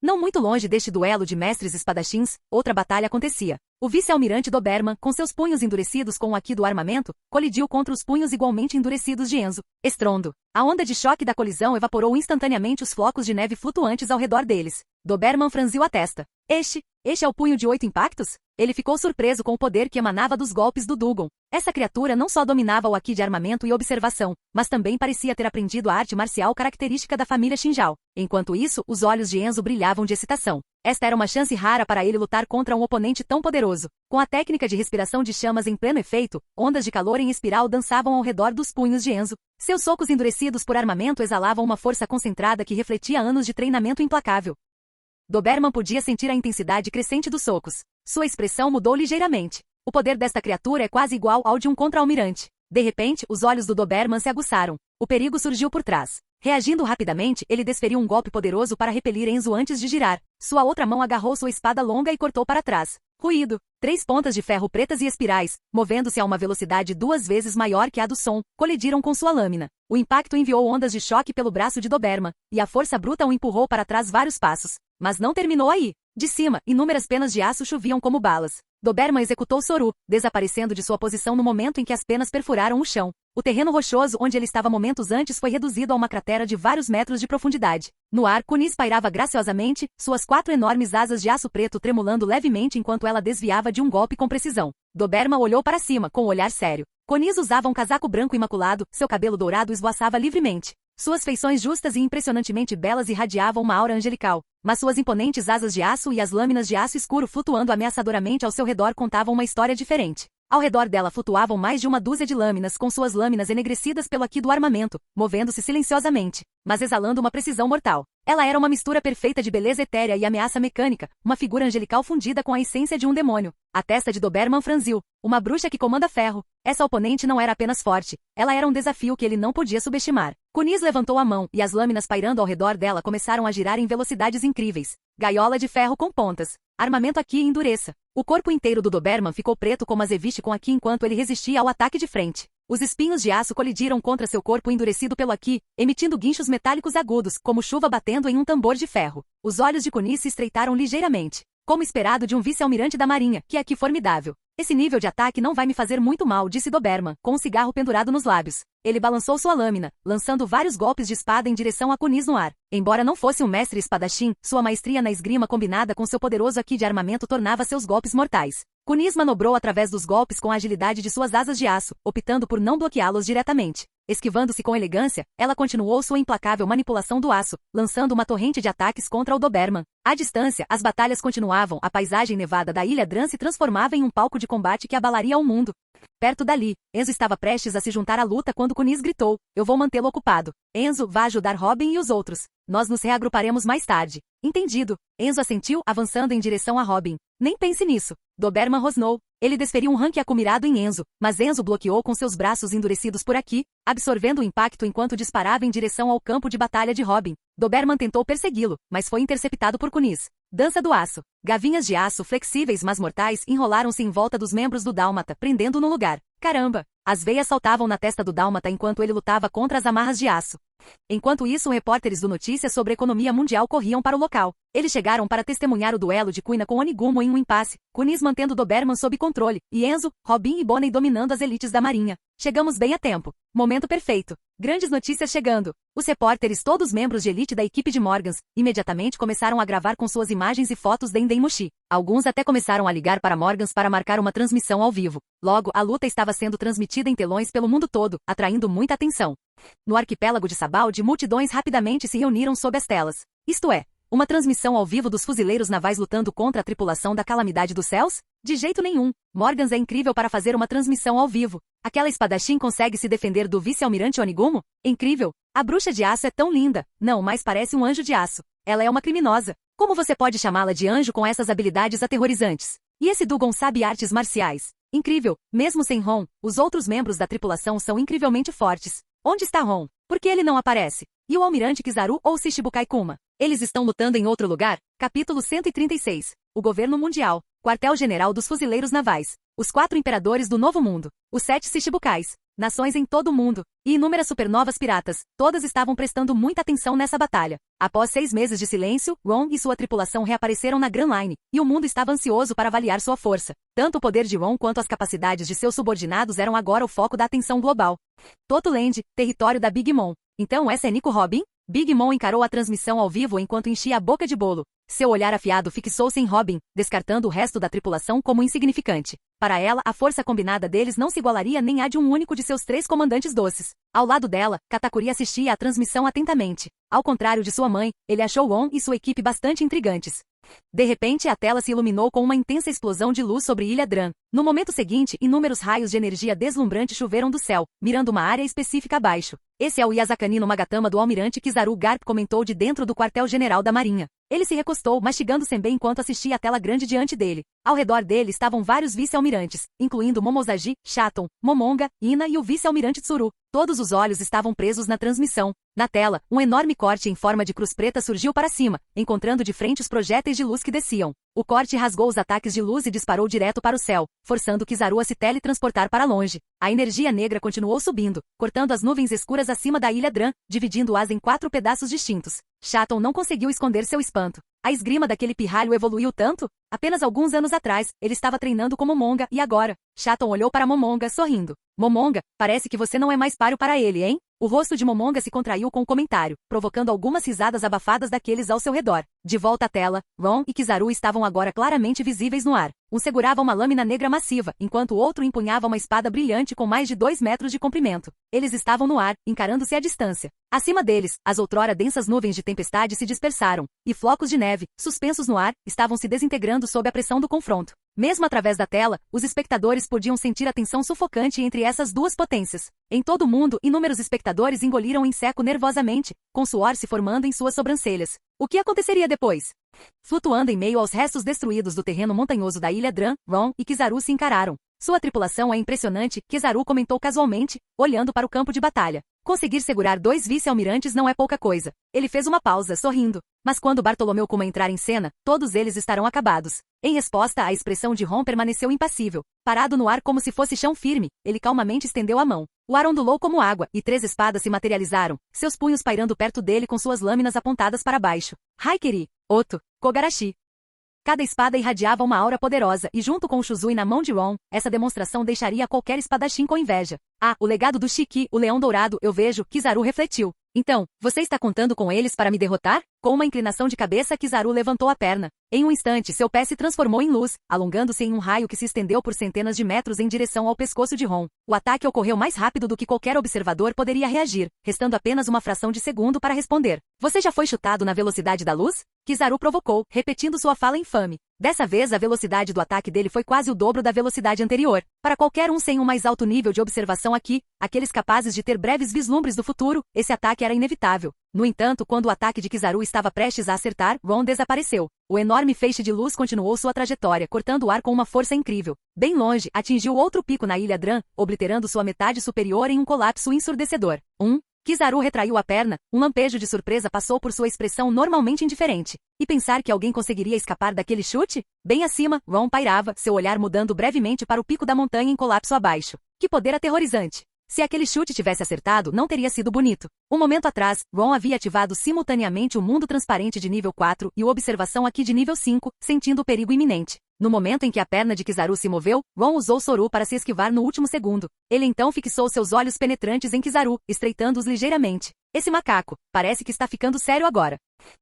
Não muito longe deste duelo de mestres espadachins, outra batalha acontecia. O vice-almirante Doberman, com seus punhos endurecidos com o aqui do armamento, colidiu contra os punhos igualmente endurecidos de Enzo. Estrondo. A onda de choque da colisão evaporou instantaneamente os flocos de neve flutuantes ao redor deles. Doberman franziu a testa. Este é o punho de 8 impactos? Ele ficou surpreso com o poder que emanava dos golpes do Dugon. Essa criatura não só dominava o aqui de armamento e observação, mas também parecia ter aprendido a arte marcial característica da família Shinjao. Enquanto isso, os olhos de Enzo brilhavam de excitação. Esta era uma chance rara para ele lutar contra um oponente tão poderoso. Com a técnica de respiração de chamas em pleno efeito, ondas de calor em espiral dançavam ao redor dos punhos de Enzo. Seus socos endurecidos por armamento exalavam uma força concentrada que refletia anos de treinamento implacável. Doberman podia sentir a intensidade crescente dos socos. Sua expressão mudou ligeiramente. O poder desta criatura é quase igual ao de um contra-almirante. De repente, os olhos do Doberman se aguçaram. O perigo surgiu por trás. Reagindo rapidamente, ele desferiu um golpe poderoso para repelir Enzo antes de girar. Sua outra mão agarrou sua espada longa e cortou para trás. Ruído. 3 pontas de ferro pretas e espirais, movendo-se a uma velocidade 2 vezes maior que a do som, colidiram com sua lâmina. O impacto enviou ondas de choque pelo braço de Doberman, e a força bruta o empurrou para trás vários passos. Mas não terminou aí. De cima, inúmeras penas de aço choviam como balas. Doberman executou Soru, desaparecendo de sua posição no momento em que as penas perfuraram o chão. O terreno rochoso onde ele estava momentos antes foi reduzido a uma cratera de vários metros de profundidade. No ar, Kunis pairava graciosamente, suas 4 enormes asas de aço preto tremulando levemente enquanto ela desviava de um golpe com precisão. Doberman olhou para cima, com um olhar sério. Kunis usava um casaco branco imaculado, seu cabelo dourado esvoaçava livremente. Suas feições justas e impressionantemente belas irradiavam uma aura angelical, mas suas imponentes asas de aço e as lâminas de aço escuro flutuando ameaçadoramente ao seu redor contavam uma história diferente. Ao redor dela flutuavam mais de uma dúzia de lâminas com suas lâminas enegrecidas pelo aqui do armamento, movendo-se silenciosamente, mas exalando uma precisão mortal. Ela era uma mistura perfeita de beleza etérea e ameaça mecânica, uma figura angelical fundida com a essência de um demônio. A testa de Doberman franziu. Uma bruxa que comanda ferro. Essa oponente não era apenas forte, ela era um desafio que ele não podia subestimar. Kunis levantou a mão, e as lâminas pairando ao redor dela começaram a girar em velocidades incríveis. Gaiola de ferro com pontas. Armamento aqui endureça. O corpo inteiro do Doberman ficou preto como azeviche com aqui enquanto ele resistia ao ataque de frente. Os espinhos de aço colidiram contra seu corpo endurecido pelo aqui, emitindo guinchos metálicos agudos, como chuva batendo em um tambor de ferro. Os olhos de Kunis se estreitaram ligeiramente. Como esperado de um vice-almirante da marinha, que aqui formidável. Esse nível de ataque não vai me fazer muito mal, disse Doberman, com um cigarro pendurado nos lábios. Ele balançou sua lâmina, lançando vários golpes de espada em direção a Kunis no ar. Embora não fosse um mestre espadachim, sua maestria na esgrima combinada com seu poderoso aqui de armamento tornava seus golpes mortais. Kunis manobrou através dos golpes com a agilidade de suas asas de aço, optando por não bloqueá-los diretamente. Esquivando-se com elegância, ela continuou sua implacável manipulação do aço, lançando uma torrente de ataques contra o Doberman. À distância, as batalhas continuavam, a paisagem nevada da Ilha Dran se transformava em um palco de combate que abalaria o mundo. Perto dali, Enzo estava prestes a se juntar à luta quando Kunis gritou, eu vou mantê-lo ocupado. Enzo, vá ajudar Robin e os outros. Nós nos reagruparemos mais tarde. Entendido. Enzo assentiu, avançando em direção a Robin. Nem pense nisso. Doberman rosnou. Ele desferiu um ranque acumirado em Enzo, mas Enzo bloqueou com seus braços endurecidos por aqui, absorvendo o impacto enquanto disparava em direção ao campo de batalha de Robin. Doberman tentou persegui-lo, mas foi interceptado por Kunis. Dança do aço. Gavinhas de aço flexíveis mas mortais enrolaram-se em volta dos membros do dálmata, prendendo no lugar. Caramba! As veias saltavam na testa do dálmata enquanto ele lutava contra as amarras de aço. Enquanto isso, repórteres do Notícias sobre Economia Mundial corriam para o local. Eles chegaram para testemunhar o duelo de Kuina com Onigumo em um impasse, Kunis mantendo Doberman sob controle, e Enzo, Robin e Bonnie dominando as elites da marinha. Chegamos bem a tempo. Momento perfeito. Grandes notícias chegando. Os repórteres, todos membros de elite da equipe de Morgans, imediatamente começaram a gravar com suas imagens e fotos Dendemushi. Alguns até começaram a ligar para Morgans para marcar uma transmissão ao vivo. Logo, a luta estava sendo transmitida em telões pelo mundo todo, atraindo muita atenção. No arquipélago de Sabaldi, multidões rapidamente se reuniram sob as telas. Isto é, uma transmissão ao vivo dos fuzileiros navais lutando contra a tripulação da Calamidade dos Céus? De jeito nenhum. Morgans é incrível para fazer uma transmissão ao vivo. Aquela espadachim consegue se defender do vice-almirante Onigumo? Incrível. A bruxa de aço é tão linda. Não, mas parece um anjo de aço. Ela é uma criminosa. Como você pode chamá-la de anjo com essas habilidades aterrorizantes? E esse Dugon sabe artes marciais. Incrível. Mesmo sem Ron, os outros membros da tripulação são incrivelmente fortes. Onde está Ron? Por que ele não aparece? E o almirante Kizaru ou Shichibukai Kuma? Eles estão lutando em outro lugar? Capítulo 136. O Governo Mundial. Quartel-General dos Fuzileiros Navais. Os 4 Imperadores do Novo Mundo. Os 7 Shichibukais. Nações em todo o mundo. E inúmeras supernovas piratas. Todas estavam prestando muita atenção nessa batalha. Após 6 meses de silêncio, Ron e sua tripulação reapareceram na Grand Line, e o mundo estava ansioso para avaliar sua força. Tanto o poder de Ron quanto as capacidades de seus subordinados eram agora o foco da atenção global. Toto Land, território da Big Mom. Então essa é Nico Robin? Big Mom encarou a transmissão ao vivo enquanto enchia a boca de bolo. Seu olhar afiado fixou-se em Robin, descartando o resto da tripulação como insignificante. Para ela, a força combinada deles não se igualaria nem à de um único de seus 3 comandantes doces. Ao lado dela, Katakuri assistia à transmissão atentamente. Ao contrário de sua mãe, ele achou Gon e sua equipe bastante intrigantes. De repente, a tela se iluminou com uma intensa explosão de luz sobre Ilha Dran. No momento seguinte, inúmeros raios de energia deslumbrante choveram do céu, mirando uma área específica abaixo. Esse é o Yasakani no Magatama do almirante Kizaru Garp, comentou de dentro do quartel-general da marinha. Ele se recostou, mastigando Senbei enquanto assistia a tela grande diante dele. Ao redor dele estavam vários vice-almirantes, incluindo Momozagi, Shaton, Momonga, Ina e o vice-almirante Tsuru. Todos os olhos estavam presos na transmissão. Na tela, um enorme corte em forma de cruz preta surgiu para cima, encontrando de frente os projéteis de luz que desciam. O corte rasgou os ataques de luz e disparou direto para o céu, forçando Kizaru a se teletransportar para longe. A energia negra continuou subindo, cortando as nuvens escuras acima da ilha Dran, dividindo-as em 4 pedaços distintos. Shaton não conseguiu esconder seu espanto. A esgrima daquele pirralho evoluiu tanto? Apenas alguns anos atrás, ele estava treinando com Momonga e agora? Shaton olhou para Momonga, sorrindo. Momonga, parece que você não é mais páreo para ele, hein? O rosto de Momonga se contraiu com o comentário, provocando algumas risadas abafadas daqueles ao seu redor. De volta à tela, Ron e Kizaru estavam agora claramente visíveis no ar. Um segurava uma lâmina negra massiva, enquanto o outro empunhava uma espada brilhante com mais de 2 metros de comprimento. Eles estavam no ar, encarando-se à distância. Acima deles, as outrora densas nuvens de tempestade se dispersaram, e flocos de neve, suspensos no ar, estavam se desintegrando sob a pressão do confronto. Mesmo através da tela, os espectadores podiam sentir a tensão sufocante entre essas duas potências. Em todo o mundo, inúmeros espectadores engoliram em seco nervosamente, com suor se formando em suas sobrancelhas. O que aconteceria depois? Flutuando em meio aos restos destruídos do terreno montanhoso da ilha Dran, Ron e Kizaru se encararam. Sua tripulação é impressionante, Kizaru comentou casualmente, olhando para o campo de batalha. Conseguir segurar 2 vice-almirantes não é pouca coisa. Ele fez uma pausa, sorrindo. Mas quando Bartolomeu Kuma entrar em cena, todos eles estarão acabados. Em resposta, a expressão de Ron permaneceu impassível. Parado no ar como se fosse chão firme, ele calmamente estendeu a mão. O ar ondulou como água, e 3 espadas se materializaram, seus punhos pairando perto dele com suas lâminas apontadas para baixo. Haikiri, Oto, Kogarashi. Cada espada irradiava uma aura poderosa, e junto com o Shuzui na mão de Ron, essa demonstração deixaria qualquer espadachim com inveja. Ah, o legado do Shiki, o Leão Dourado, eu vejo, Kizaru refletiu. Então, você está contando com eles para me derrotar? Com uma inclinação de cabeça, Kizaru levantou a perna. Em um instante, seu pé se transformou em luz, alongando-se em um raio que se estendeu por centenas de metros em direção ao pescoço de Ron. O ataque ocorreu mais rápido do que qualquer observador poderia reagir, restando apenas uma fração de segundo para responder. Você já foi chutado na velocidade da luz? Kizaru provocou, repetindo sua fala infame. Dessa vez, a velocidade do ataque dele foi quase o dobro da velocidade anterior. Para qualquer um sem um mais alto nível de observação aqui, aqueles capazes de ter breves vislumbres do futuro, esse ataque era inevitável. No entanto, quando o ataque de Kizaru estava prestes a acertar, Ron desapareceu. O enorme feixe de luz continuou sua trajetória, cortando o ar com uma força incrível. Bem longe, atingiu outro pico na ilha Dran, obliterando sua metade superior em um colapso ensurdecedor. Kizaru retraiu a perna, um lampejo de surpresa passou por sua expressão normalmente indiferente. E pensar que alguém conseguiria escapar daquele chute? Bem acima, Ron pairava, seu olhar mudando brevemente para o pico da montanha em colapso abaixo. Que poder aterrorizante! Se aquele chute tivesse acertado, não teria sido bonito. Um momento atrás, Ron havia ativado simultaneamente o mundo transparente de nível 4 e o observação aqui de nível 5, sentindo o perigo iminente. No momento em que a perna de Kizaru se moveu, Ron usou Soru para se esquivar no último segundo. Ele então fixou seus olhos penetrantes em Kizaru, estreitando-os ligeiramente. Esse macaco, parece que está ficando sério agora.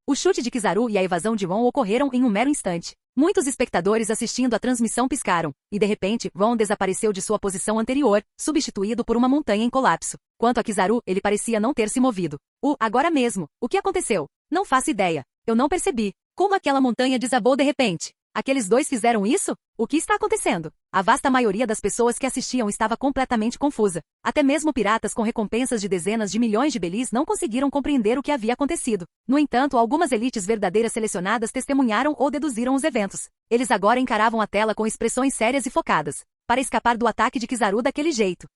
O chute de Kizaru e a evasão de Ron ocorreram em um mero instante. Muitos espectadores assistindo à transmissão piscaram, e de repente, Ron desapareceu de sua posição anterior, substituído por uma montanha em colapso. Quanto a Kizaru, ele parecia não ter se movido. Agora mesmo. O que aconteceu? Não faço ideia. Eu não percebi. Como aquela montanha desabou de repente? Aqueles 2 fizeram isso? O que está acontecendo? A vasta maioria das pessoas que assistiam estava completamente confusa. Até mesmo piratas com recompensas de dezenas de milhões de belis não conseguiram compreender o que havia acontecido. No entanto, algumas elites verdadeiras selecionadas testemunharam ou deduziram os eventos. Eles agora encaravam a tela com expressões sérias e focadas, para escapar do ataque de Kizaru daquele jeito.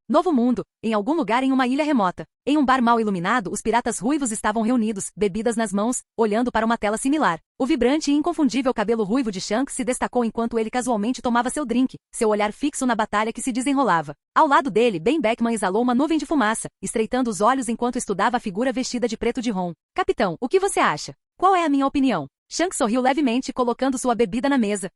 Novo mundo, em algum lugar em uma ilha remota. Em um bar mal iluminado, os piratas ruivos estavam reunidos, bebidas nas mãos, olhando para uma tela similar. O vibrante e inconfundível cabelo ruivo de Shanks se destacou enquanto ele casualmente tomava seu drink, seu olhar fixo na batalha que se desenrolava. Ao lado dele, Ben Beckman exalou uma nuvem de fumaça, estreitando os olhos enquanto estudava a figura vestida de preto de Ron. Capitão, o que você acha? Qual é a minha opinião? Shanks sorriu levemente, colocando sua bebida na mesa.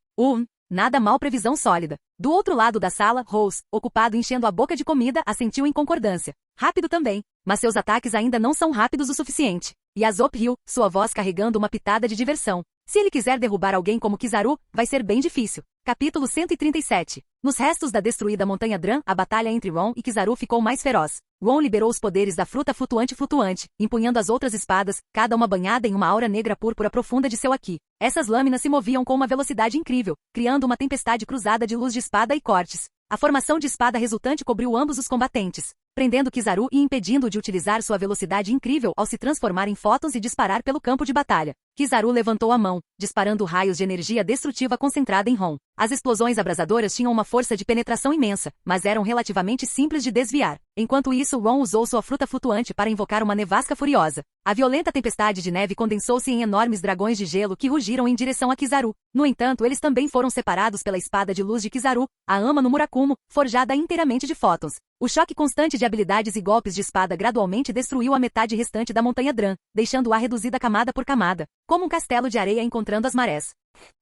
Nada mal, previsão sólida. Do outro lado da sala, Rose, ocupado enchendo a boca de comida, assentiu em concordância. Rápido também. Mas seus ataques ainda não são rápidos o suficiente. E Azop riu, sua voz carregando uma pitada de diversão. Se ele quiser derrubar alguém como Kizaru, vai ser bem difícil. Capítulo 137. Nos restos da destruída montanha Dran, a batalha entre Ron e Kizaru ficou mais feroz. Ron liberou os poderes da fruta flutuante, empunhando as outras espadas, cada uma banhada em uma aura negra púrpura profunda de seu Aki. Essas lâminas se moviam com uma velocidade incrível, criando uma tempestade cruzada de luz de espada e cortes. A formação de espada resultante cobriu ambos os combatentes. prendendo Kizaru e impedindo-o de utilizar sua velocidade incrível ao se transformar em fótons e disparar pelo campo de batalha. Kizaru levantou a mão, disparando raios de energia destrutiva concentrada em Ron. As explosões abrasadoras tinham uma força de penetração imensa, mas eram relativamente simples de desviar. Enquanto isso, Ron usou sua fruta flutuante para invocar uma nevasca furiosa. A violenta tempestade de neve condensou-se em enormes dragões de gelo que rugiram em direção a Kizaru. No entanto, eles também foram separados pela espada de luz de Kizaru, a Ama no Murakumo, forjada inteiramente de fótons. O choque constante de habilidades e golpes de espada gradualmente destruiu a metade restante da montanha Dran, deixando-a reduzida camada por camada, como um castelo de areia encontrando as marés.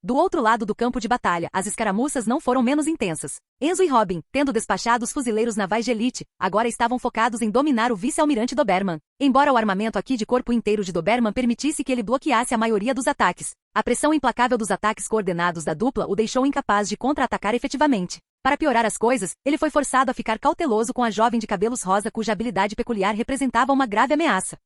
Do outro lado do campo de batalha, as escaramuças não foram menos intensas. Enzo e Robin, tendo despachado os fuzileiros navais de elite, agora estavam focados em dominar o vice-almirante Doberman. Embora o armamento aqui de corpo inteiro de Doberman permitisse que ele bloqueasse a maioria dos ataques, a pressão implacável dos ataques coordenados da dupla o deixou incapaz de contra-atacar efetivamente. Para piorar as coisas, ele foi forçado a ficar cauteloso com a jovem de cabelos rosa cuja habilidade peculiar representava uma grave ameaça.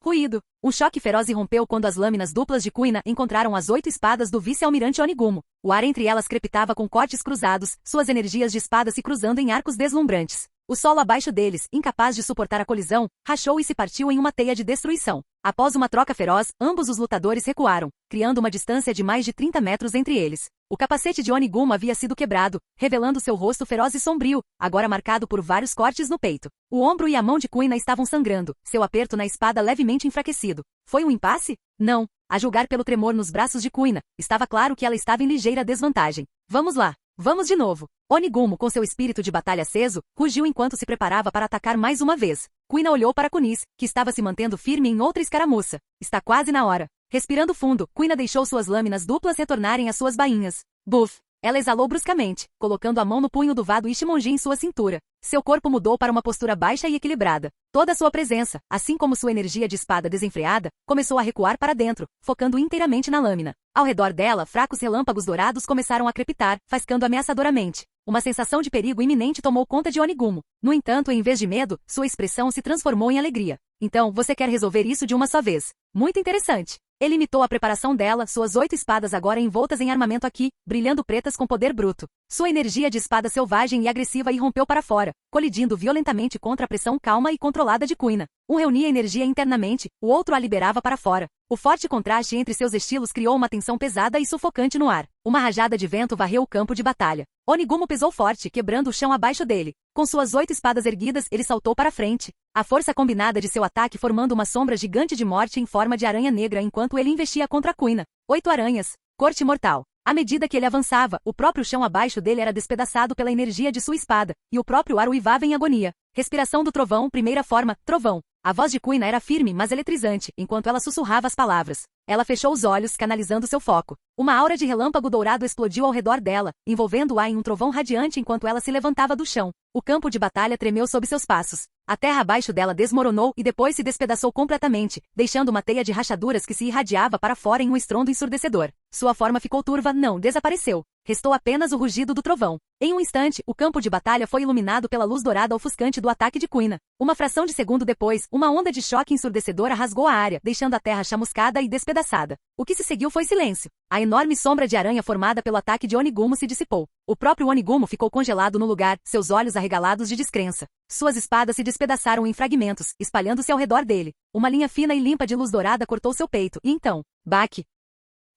Ruído. Um choque feroz irrompeu quando as lâminas duplas de Kuina encontraram as 8 espadas do vice-almirante Onigumo. O ar entre elas crepitava com cortes cruzados, suas energias de espada se cruzando em arcos deslumbrantes. O solo abaixo deles, incapaz de suportar a colisão, rachou e se partiu em uma teia de destruição. Após uma troca feroz, ambos os lutadores recuaram, criando uma distância de mais de 30 metros entre eles. O capacete de Onigumo havia sido quebrado, revelando seu rosto feroz e sombrio, agora marcado por vários cortes no peito. O ombro e a mão de Kuina estavam sangrando, seu aperto na espada levemente enfraquecido. Foi um impasse? Não. A julgar pelo tremor nos braços de Kuina, estava claro que ela estava em ligeira desvantagem. Vamos lá. Vamos de novo. Onigumo, com seu espírito de batalha aceso, rugiu enquanto se preparava para atacar mais uma vez. Kuina olhou para Kunis, que estava se mantendo firme em outra escaramuça. Está quase na hora. Respirando fundo, Kuina deixou suas lâminas duplas retornarem às suas bainhas. Buf! Ela exalou bruscamente, colocando a mão no punho do Vado Ichimonji em sua cintura. Seu corpo mudou para uma postura baixa e equilibrada. Toda a sua presença, assim como sua energia de espada desenfreada, começou a recuar para dentro, focando inteiramente na lâmina. Ao redor dela, fracos relâmpagos dourados começaram a crepitar, faiscando ameaçadoramente. Uma sensação de perigo iminente tomou conta de Onigumo. No entanto, em vez de medo, sua expressão se transformou em alegria. Então, você quer resolver isso de uma só vez. Muito interessante. Ele imitou a preparação dela, suas 8 espadas agora envoltas em armamento aqui, brilhando pretas com poder bruto. Sua energia de espada selvagem e agressiva irrompeu para fora, colidindo violentamente contra a pressão calma e controlada de Kuina. Um reunia energia internamente, o outro a liberava para fora. O forte contraste entre seus estilos criou uma tensão pesada e sufocante no ar. Uma rajada de vento varreu o campo de batalha. Onigumo pesou forte, quebrando o chão abaixo dele. Com suas 8 espadas erguidas, ele saltou para frente. A força combinada de seu ataque formando uma sombra gigante de morte em forma de aranha negra enquanto ele investia contra Kuina. 8 aranhas. Corte mortal. À medida que ele avançava, o próprio chão abaixo dele era despedaçado pela energia de sua espada, e o próprio ar uivava em agonia. Respiração do trovão, primeira forma, trovão. A voz de Kuina era firme, mas eletrizante, enquanto ela sussurrava as palavras. Ela fechou os olhos, canalizando seu foco. Uma aura de relâmpago dourado explodiu ao redor dela, envolvendo-a em um trovão radiante enquanto ela se levantava do chão. O campo de batalha tremeu sob seus passos. A terra abaixo dela desmoronou e depois se despedaçou completamente, deixando uma teia de rachaduras que se irradiava para fora em um estrondo ensurdecedor. Sua forma ficou turva, não desapareceu. Restou apenas o rugido do trovão. Em um instante, o campo de batalha foi iluminado pela luz dourada ofuscante do ataque de Kuina. Uma fração de segundo depois, uma onda de choque ensurdecedora rasgou a área, deixando a terra chamuscada e despedaçada. O que se seguiu foi silêncio. A enorme sombra de aranha formada pelo ataque de Onigumo se dissipou. O próprio Onigumo ficou congelado no lugar, seus olhos arregalados de descrença. Suas espadas se despedaçaram em fragmentos, espalhando-se ao redor dele. Uma linha fina e limpa de luz dourada cortou seu peito, e então, baque!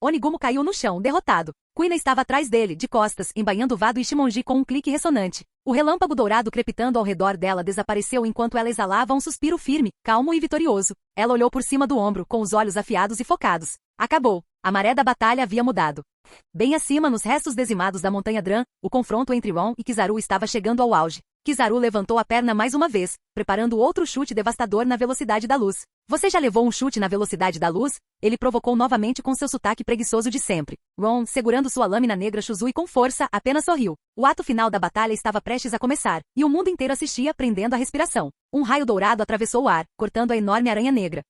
Onigumo caiu no chão, derrotado. Kuina estava atrás dele, de costas, embainhando o Vado Ichimonji com um clique ressonante. O relâmpago dourado crepitando ao redor dela desapareceu enquanto ela exalava um suspiro firme, calmo e vitorioso. Ela olhou por cima do ombro, com os olhos afiados e focados. Acabou. A maré da batalha havia mudado. Bem acima, nos restos dizimados da montanha Dran, o confronto entre Ron e Kizaru estava chegando ao auge. Kizaru levantou a perna mais uma vez, preparando outro chute devastador na velocidade da luz. Você já levou um chute na velocidade da luz? Ele provocou novamente com seu sotaque preguiçoso de sempre. Ron, segurando sua lâmina negra Shuzui com força, apenas sorriu. O ato final da batalha estava prestes a começar, e o mundo inteiro assistia, prendendo a respiração. Um raio dourado atravessou o ar, cortando a enorme aranha negra.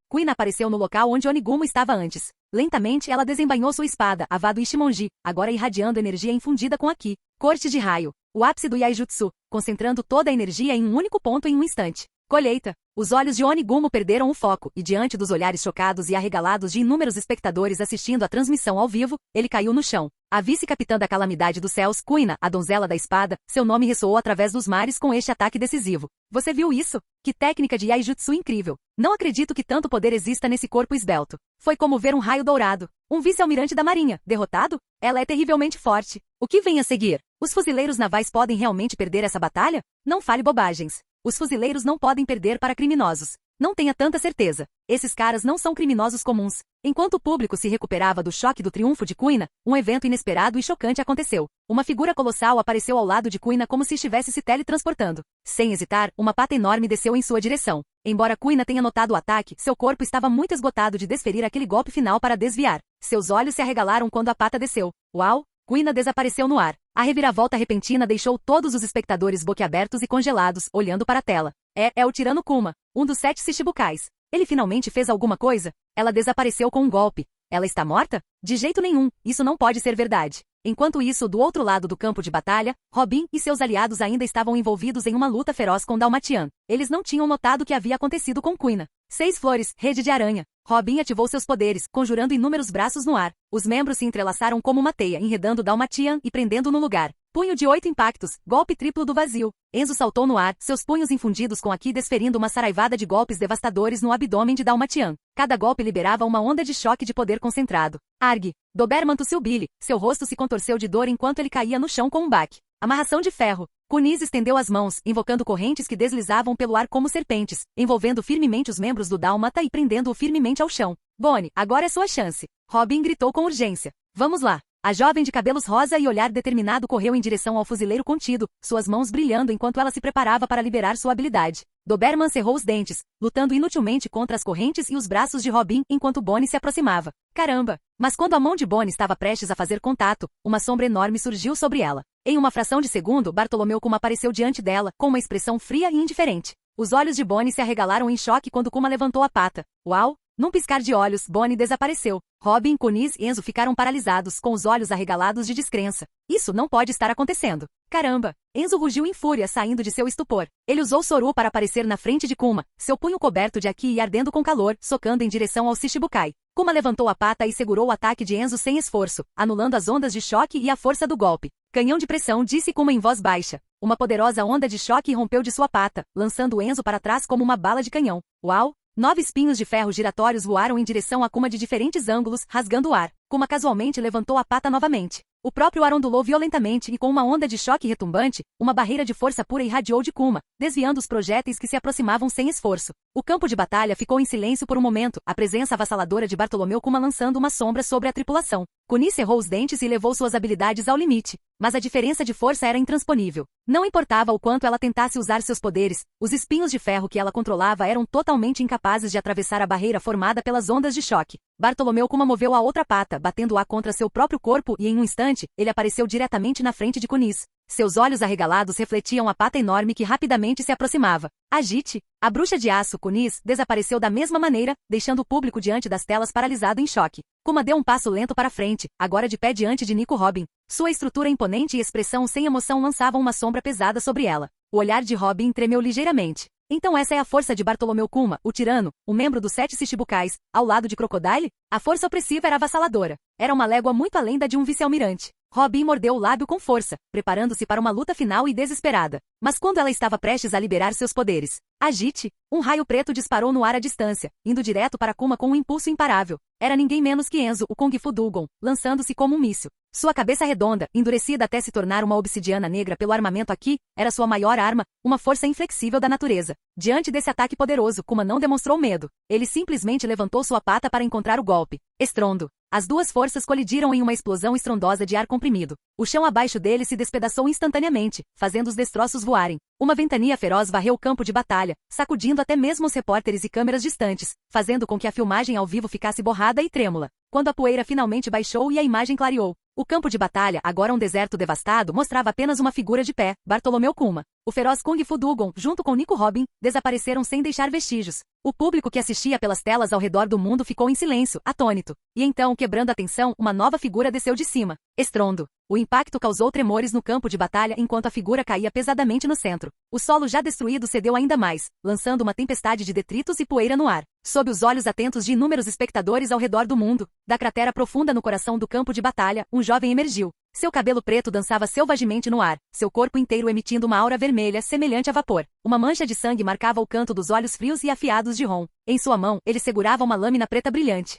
Kuina apareceu no local onde Onigumo estava antes. Lentamente, ela desembainhou sua espada, a Vado Ichimonji, agora irradiando energia infundida com a Ki. Corte de raio. O ápice do Yaijutsu, concentrando toda a energia em um único ponto em um instante. Colheita. Os olhos de Onigumo perderam o foco, e diante dos olhares chocados e arregalados de inúmeros espectadores assistindo a transmissão ao vivo, ele caiu no chão. A vice-capitã da calamidade dos céus, Kuina, a donzela da espada, seu nome ressoou através dos mares com este ataque decisivo. Você viu isso? Que técnica de Yaijutsu incrível! Não acredito que tanto poder exista nesse corpo esbelto. Foi como ver um raio dourado. Um vice-almirante da marinha, derrotado? Ela é terrivelmente forte. O que vem a seguir? Os fuzileiros navais podem realmente perder essa batalha? Não fale bobagens. Os fuzileiros não podem perder para criminosos. Não tenha tanta certeza. Esses caras não são criminosos comuns. Enquanto o público se recuperava do choque do triunfo de Kuina, um evento inesperado e chocante aconteceu. Uma figura colossal apareceu ao lado de Kuina como se estivesse se teletransportando. Sem hesitar, uma pata enorme desceu em sua direção. Embora Kuina tenha notado o ataque, seu corpo estava muito esgotado de desferir aquele golpe final para desviar. Seus olhos se arregalaram quando a pata desceu. Uau! Kuina desapareceu no ar. A reviravolta repentina deixou todos os espectadores boquiabertos e congelados, olhando para a tela. É o tirano Kuma, um dos 7 Shichibukais. Ele finalmente fez alguma coisa? Ela desapareceu com um golpe. Ela está morta? De jeito nenhum, isso não pode ser verdade. Enquanto isso, do outro lado do campo de batalha, Robin e seus aliados ainda estavam envolvidos em uma luta feroz com Dalmatian. Eles não tinham notado o que havia acontecido com Kuina. 6 flores, rede de aranha. Robin ativou seus poderes, conjurando inúmeros braços no ar. Os membros se entrelaçaram como uma teia, enredando Dalmatian e prendendo no lugar. Punho de 8 impactos, golpe triplo do vazio. Enzo saltou no ar, seus punhos infundidos com Aki desferindo uma saraivada de golpes devastadores no abdômen de Dalmatian. Cada golpe liberava uma onda de choque de poder concentrado. Arg! Doberman tossiu Billy, seu rosto se contorceu de dor enquanto ele caía no chão com um baque. Amarração de ferro. Kunis estendeu as mãos, invocando correntes que deslizavam pelo ar como serpentes, envolvendo firmemente os membros do Dálmata e prendendo-o firmemente ao chão. Bonnie, agora é sua chance. Robin gritou com urgência. Vamos lá. A jovem de cabelos rosa e olhar determinado correu em direção ao fuzileiro contido, suas mãos brilhando enquanto ela se preparava para liberar sua habilidade. Doberman cerrou os dentes, lutando inutilmente contra as correntes e os braços de Robin enquanto Bonnie se aproximava. Caramba! Mas quando a mão de Bonnie estava prestes a fazer contato, uma sombra enorme surgiu sobre ela. Em uma fração de segundo, Bartolomeu Kuma apareceu diante dela, com uma expressão fria e indiferente. Os olhos de Bonnie se arregalaram em choque quando Kuma levantou a pata. Uau! Num piscar de olhos, Bonnie desapareceu. Robin, Kunis e Enzo ficaram paralisados, com os olhos arregalados de descrença. Isso não pode estar acontecendo. Caramba! Enzo rugiu em fúria, saindo de seu estupor. Ele usou Soru para aparecer na frente de Kuma, seu punho coberto de Aki e ardendo com calor, socando em direção ao Shichibukai. Kuma levantou a pata e segurou o ataque de Enzo sem esforço, anulando as ondas de choque e a força do golpe. Canhão de pressão, disse Kuma em voz baixa. Uma poderosa onda de choque rompeu de sua pata, lançando Enzo para trás como uma bala de canhão. Uau! 9 espinhos de ferro giratórios voaram em direção a Kuma de diferentes ângulos, rasgando o ar. Kuma casualmente levantou a pata novamente. O próprio ar ondulou violentamente e com uma onda de choque retumbante, uma barreira de força pura irradiou de Kuma, desviando os projéteis que se aproximavam sem esforço. O campo de batalha ficou em silêncio por um momento, a presença avassaladora de Bartolomeu Kuma lançando uma sombra sobre a tripulação. Kuni cerrou os dentes e levou suas habilidades ao limite, mas a diferença de força era intransponível. Não importava o quanto ela tentasse usar seus poderes, os espinhos de ferro que ela controlava eram totalmente incapazes de atravessar a barreira formada pelas ondas de choque. Bartolomeu Kuma moveu a outra pata, batendo-a contra seu próprio corpo e em um instante, ele apareceu diretamente na frente de Kunis. Seus olhos arregalados refletiam a pata enorme que rapidamente se aproximava. Agite! A bruxa de aço, Kunis, desapareceu da mesma maneira, deixando o público diante das telas paralisado em choque. Kuma deu um passo lento para frente, agora de pé diante de Nico Robin. Sua estrutura imponente e expressão sem emoção lançavam uma sombra pesada sobre ela. O olhar de Robin tremeu ligeiramente. Então essa é a força de Bartolomeu Kuma, o tirano, um membro dos 7 Shichibukais, ao lado de Crocodile? A força opressiva era avassaladora. Era uma légua muito além da de um vice-almirante. Robin mordeu o lábio com força, preparando-se para uma luta final e desesperada. Mas quando ela estava prestes a liberar seus poderes, agite! Um raio preto disparou no ar à distância, indo direto para Kuma com um impulso imparável. Era ninguém menos que Enzo, o Kung Fu Dugon, lançando-se como um míssil. Sua cabeça redonda, endurecida até se tornar uma obsidiana negra pelo armamento Aki, era sua maior arma, uma força inflexível da natureza. Diante desse ataque poderoso, Kuma não demonstrou medo. Ele simplesmente levantou sua pata para encontrar o golpe. Estrondo. As duas forças colidiram em uma explosão estrondosa de ar comprimido. O chão abaixo dele se despedaçou instantaneamente, fazendo os destroços voarem. Uma ventania feroz varreu o campo de batalha, sacudindo até mesmo os repórteres e câmeras distantes, fazendo com que a filmagem ao vivo ficasse borrada e trêmula. Quando a poeira finalmente baixou e a imagem clareou, O campo de batalha, agora um deserto devastado, mostrava apenas uma figura de pé, Bartolomeu Kuma. O feroz Kung Fu Dugon, junto com Nico Robin, desapareceram sem deixar vestígios. O público que assistia pelas telas ao redor do mundo ficou em silêncio, atônito. E então, quebrando a tensão, uma nova figura desceu de cima. Estrondo. O impacto causou tremores no campo de batalha enquanto a figura caía pesadamente no centro. O solo já destruído cedeu ainda mais, lançando uma tempestade de detritos e poeira no ar. Sob os olhos atentos de inúmeros espectadores ao redor do mundo, da cratera profunda no coração do campo de batalha, um jovem emergiu. Seu cabelo preto dançava selvagemente no ar, seu corpo inteiro emitindo uma aura vermelha semelhante a vapor. Uma mancha de sangue marcava o canto dos olhos frios e afiados de Ron. Em sua mão, ele segurava uma lâmina preta brilhante.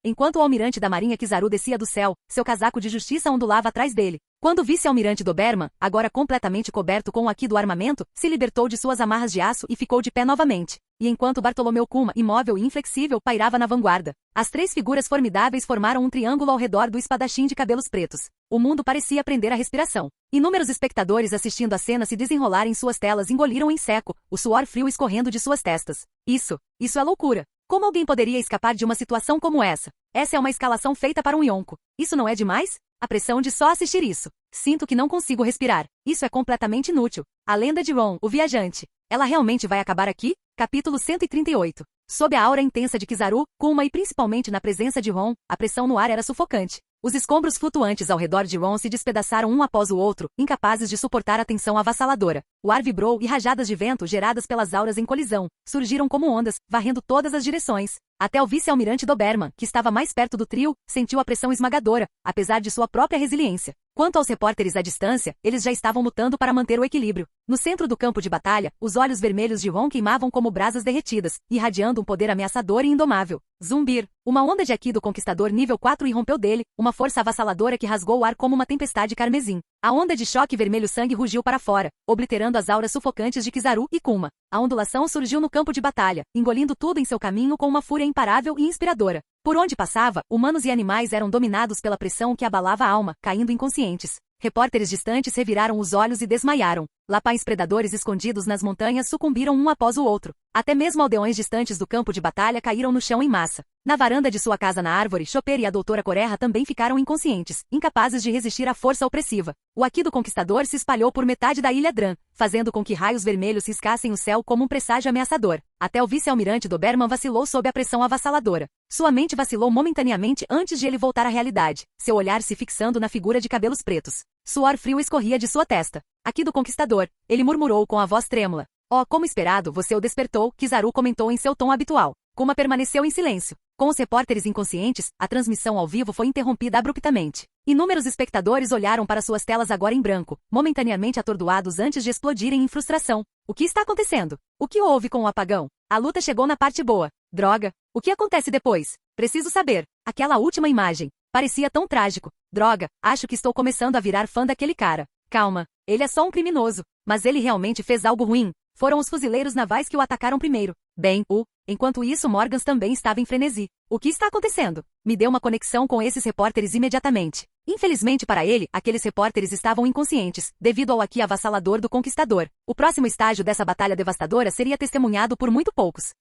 Enquanto o almirante da marinha Kizaru descia do céu, seu casaco de justiça ondulava atrás dele. Quando o vice-almirante Doberman, agora completamente coberto com o aqui do armamento, se libertou de suas amarras de aço e ficou de pé novamente. E enquanto Bartolomeu Kuma, imóvel e inflexível, pairava na vanguarda, as três figuras formidáveis formaram um triângulo ao redor do espadachim de cabelos pretos. O mundo parecia prender a respiração. Inúmeros espectadores assistindo a cena se desenrolar em suas telas engoliram em seco, o suor frio escorrendo de suas testas. Isso é loucura. Como alguém poderia escapar de uma situação como essa? Essa é uma escalação feita para um yonko. Isso não é demais? A pressão de só assistir isso. Sinto que não consigo respirar. Isso é completamente inútil. A lenda de Ron, o viajante. Ela realmente vai acabar aqui? Capítulo 138. Sob a aura intensa de Kizaru, Kuma e principalmente na presença de Ron, a pressão no ar era sufocante. Os escombros flutuantes ao redor de Ron se despedaçaram um após o outro, incapazes de suportar a tensão avassaladora. O ar vibrou e rajadas de vento geradas pelas auras em colisão surgiram como ondas, varrendo todas as direções. Até o vice-almirante Doberman, que estava mais perto do trio, sentiu a pressão esmagadora, apesar de sua própria resiliência. Quanto aos repórteres à distância, eles já estavam lutando para manter o equilíbrio. No centro do campo de batalha, os olhos vermelhos de Ron queimavam como brasas derretidas, irradiando um poder ameaçador e indomável. Zumbir. Uma onda de Aki do Conquistador nível 4 irrompeu dele, uma força avassaladora que rasgou o ar como uma tempestade carmesim. A onda de choque vermelho-sangue rugiu para fora, obliterando as auras sufocantes de Kizaru e Kuma. A ondulação surgiu no campo de batalha, engolindo tudo em seu caminho com uma fúria imparável e inspiradora. Por onde passava, humanos e animais eram dominados pela pressão que abalava a alma, caindo inconscientes. Repórteres distantes reviraram os olhos e desmaiaram. Lapães predadores escondidos nas montanhas sucumbiram um após o outro. Até mesmo aldeões distantes do campo de batalha caíram no chão em massa. Na varanda de sua casa na árvore, Chopper e a doutora Corerra também ficaram inconscientes, incapazes de resistir à força opressiva. O Aki do Conquistador se espalhou por metade da ilha Dran, fazendo com que raios vermelhos riscassem o céu como um presságio ameaçador. Até o vice-almirante Doberman vacilou sob a pressão avassaladora. Sua mente vacilou momentaneamente antes de ele voltar à realidade, seu olhar se fixando na figura de cabelos pretos. Suor frio escorria de sua testa. Aki do Conquistador, ele murmurou com a voz trêmula. Oh, como esperado, você o despertou, Kizaru comentou em seu tom habitual. Kuma permaneceu em silêncio. Com os repórteres inconscientes, a transmissão ao vivo foi interrompida abruptamente. Inúmeros espectadores olharam para suas telas agora em branco, momentaneamente atordoados antes de explodirem em frustração. O que está acontecendo? O que houve com o apagão? A luta chegou na parte boa. Droga. O que acontece depois? Preciso saber. Aquela última imagem. Parecia tão trágico. Droga, acho que estou começando a virar fã daquele cara. Calma. Ele é só um criminoso. Mas ele realmente fez algo ruim. Foram os fuzileiros navais que o atacaram primeiro. Bem, enquanto isso Morgans também estava em frenesi. O que está acontecendo? Me deu uma conexão com esses repórteres imediatamente. Infelizmente para ele, aqueles repórteres estavam inconscientes, devido ao Aki avassalador do Conquistador. O próximo estágio dessa batalha devastadora seria testemunhado por muito poucos.